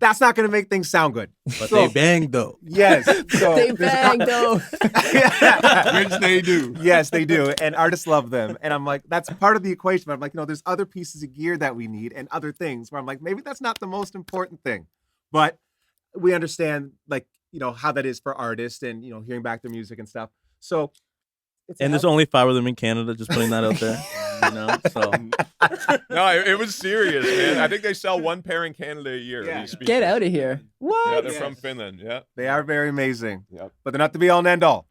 that's not going to make things sound good. But they bang, though. Yes. So they bang, though. Which they do. Yes, they do. And artists love them. And I'm like, that's part of the equation. But I'm like, there's other pieces of gear that we need and other things where I'm like, maybe that's not the most important thing. But we understand, like, how that is for artists and, hearing back their music and stuff. So. There's only 5 of them in Canada, just putting that out there. So. No, it was serious, man. I think they sell 1 pair in Canada a year. Yeah. Get out of here. What? Yeah, they're from Finland. Yeah. They are very amazing. Yep. But they're not the be all and end all.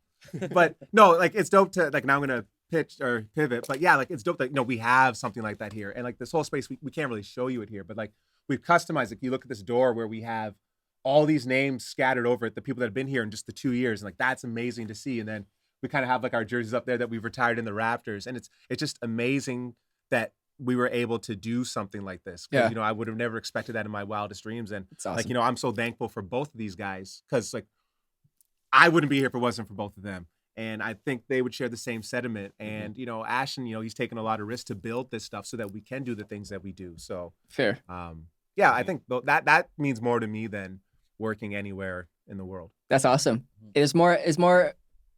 But no, like it's dope to like now I'm gonna pitch or pivot. But yeah, like it's dope that we have something like that here. And like this whole space, we can't really show you it here, but like we've customized it. You look at this door where we have all these names scattered over it, the people that have been here in just the 2 years. And like that's amazing to see. And then we kind of have like our jerseys up there that we've retired in the Raptors. And it's just amazing that we were able to do something like this. Yeah. I would have never expected that in my wildest dreams. And it's awesome. like, I'm so thankful for both of these guys because like I wouldn't be here if it wasn't for both of them. And I think they would share the same sentiment. And, Ashton, he's taken a lot of risks to build this stuff so that we can do the things that we do. So fair. I think that means more to me than working anywhere in the world. That's awesome. It is more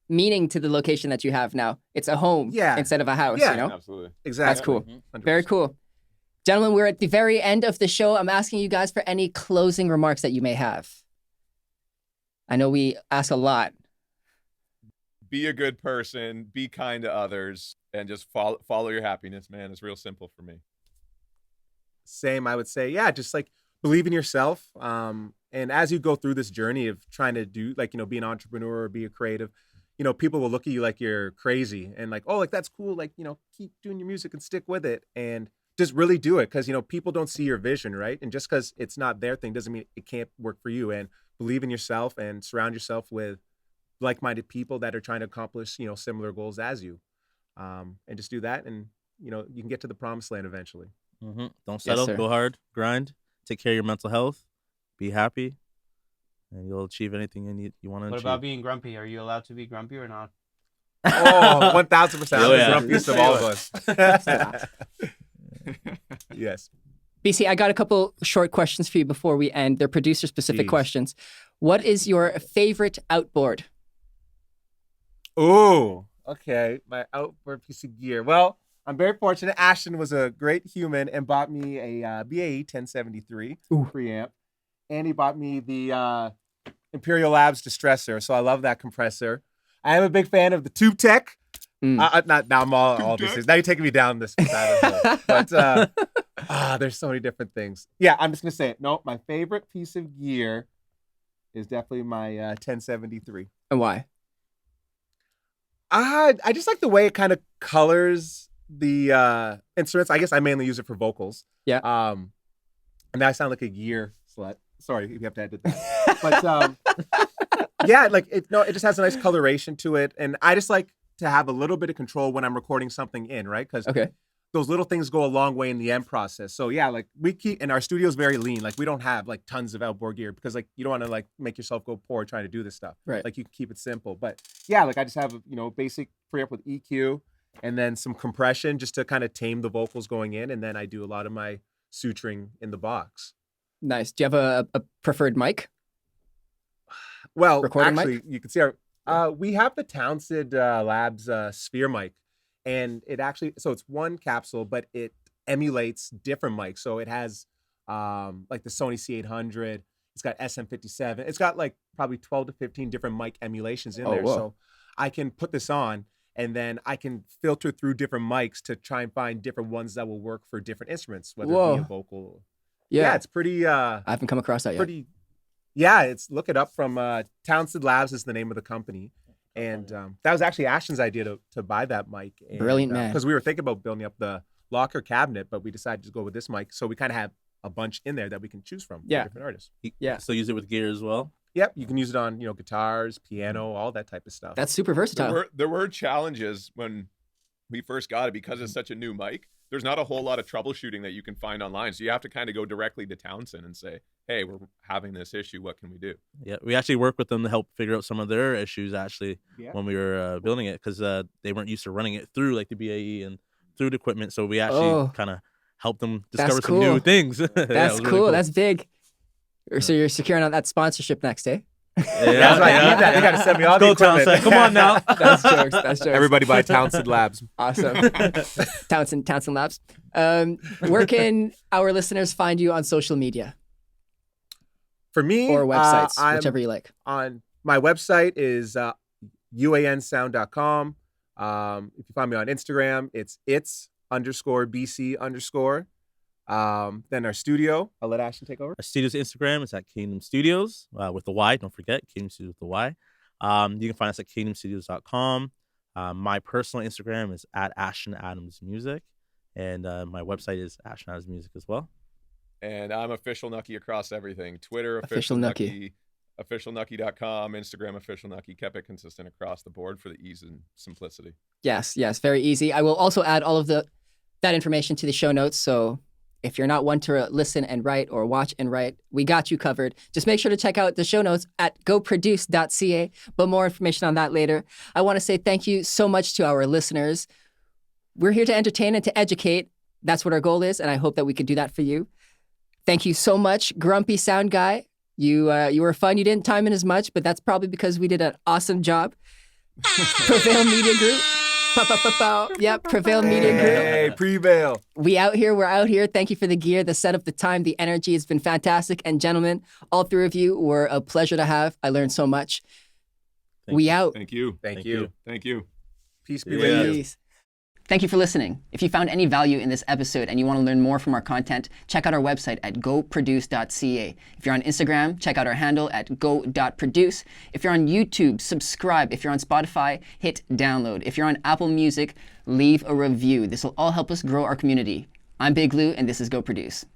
meaning to the location that you have now. It's a home instead of a house, Absolutely. Exactly. That's cool. 100%. Very cool. Gentlemen, we're at the very end of the show. I'm asking you guys for any closing remarks that you may have. I know we ask a lot. Be a good person, be kind to others, and just follow your happiness, man. It's real simple for me. Same, I would say. Yeah, just like believe in yourself. And as you go through this journey of trying to do like, be an entrepreneur or be a creative, people will look at you like you're crazy and like, oh, like that's cool. Like, keep doing your music and stick with it and just really do it. Cause people don't see your vision, right? And just cause it's not their thing doesn't mean it can't work for you. And believe in yourself and surround yourself with like-minded people that are trying to accomplish, similar goals as you. And just do that. And, you can get to the promised land eventually. Mm-hmm. Don't settle, go hard, grind, take care of your mental health, be happy. And you'll achieve anything you want to achieve. What about being grumpy? Are you allowed to be grumpy or not? Oh, 1,000%. Oh, yeah. The grumpiest of all of us. Yes. BC, I got a couple short questions for you before we end. They're producer-specific questions. What is your favorite outboard? Oh, okay. My outboard piece of gear. Well, I'm very fortunate. Ashton was a great human and bought me a BAE 1073 preamp. And he bought me the Imperial Labs distressor. So I love that compressor. I am a big fan of the Tube Tech. Not now I'm all these things. Now you're taking me down this side of the but there's so many different things. Yeah, I'm just gonna say it. No, my favorite piece of gear is definitely my 1073. And why? I just like the way it kind of colors the instruments. I guess I mainly use it for vocals. Yeah. And I sound like a gear slut. Sorry, you have to edit that. But yeah, like it just has a nice coloration to it. And I just like to have a little bit of control when I'm recording something in, right? Because those little things go a long way in the end process. So yeah, like we keep, and our studio's very lean. Like we don't have like tons of outboard gear because like you don't want to like make yourself go poor trying to do this stuff. Right. Like you can keep it simple. But yeah, like I just have, basic preamp with EQ and then some compression just to kind of tame the vocals going in. And then I do a lot of my suturing in the box. Nice. Do you have a preferred mic? Well, Recording actually, mic? you can see we have the Townsend Labs Sphere mic, and it actually, so it's one capsule, but it emulates different mics. So it has like the Sony C800, it's got SM57, it's got like probably 12 to 15 different mic emulations in there. Whoa. So I can put this on, and then I can filter through different mics to try and find different ones that will work for different instruments, whether it be a vocal. Yeah, it's pretty. I haven't come across that yet. Yeah, look it up from Townsend Labs is the name of the company, and that was actually Ashton's idea to buy that mic. And, brilliant man. Because we were thinking about building up the locker cabinet, but we decided to go with this mic, so we kind of have a bunch in there that we can choose from for different artists. Yeah, so use it with gear as well. Yep, you can use it on guitars, piano, all that type of stuff. That's super versatile. There were challenges when we first got it because it's such a new mic. There's not a whole lot of troubleshooting that you can find online. So you have to kind of go directly to Townsend and say, hey, we're having this issue. What can we do? Yeah, we actually worked with them to help figure out some of their issues when we were building it, because they weren't used to running it through like the BAE and through the equipment. So we actually kind of helped them discover some new things. That's cool. Really That's big. So you're securing on that sponsorship next, eh? That's right. You need that. You got to send me all the equipment. Townsend. Come on now. That's jokes. Everybody buy Townsend Labs. Awesome. Townsend Labs. Where can our listeners find you on social media? For me, or websites, whichever you like. On my website is uansound.com. If you find me on Instagram, it's _BC_. Then our studio, I'll let Ashton take over. Our studio's Instagram is at Kyngdom Studios with the Y. Don't forget, Kyngdom Studios with the Y. You can find us at kingdomstudios.com. My personal Instagram is at Ashton Adams Music, and my website is Ashton Adams Music as well. And I'm official Nukky across everything. Twitter, official Nukky. officialnukky.com, Instagram, official Nukky. Kept it consistent across the board for the ease and simplicity. Yes, very easy. I will also add all of that information to the show notes, so if you're not one to listen and write or watch and write, we got you covered. Just make sure to check out the show notes at goproduce.ca, but more information on that later. I want to say thank you so much to our listeners. We're here to entertain and to educate. That's what our goal is, and I hope that we could do that for you. Thank you so much, Grumpy Sound Guy. You were fun. You didn't time in as much, but that's probably because we did an awesome job. Prevail Media Group. Yep, Prevail Media Group. Hey, Prevail. We're out here. Thank you for the gear, the setup, the time, the energy. It's been fantastic. And gentlemen, all three of you were a pleasure to have. I learned so much. Out. Thank you. Thank you. Peace be with you. Thank you for listening. If you found any value in this episode and you want to learn more from our content, check out our website at goproduce.ca. If you're on Instagram, check out our handle at go.produce. If you're on YouTube, subscribe. If you're on Spotify, hit download. If you're on Apple Music, leave a review. This will all help us grow our community. I'm Big Lou, and this is Go Produce.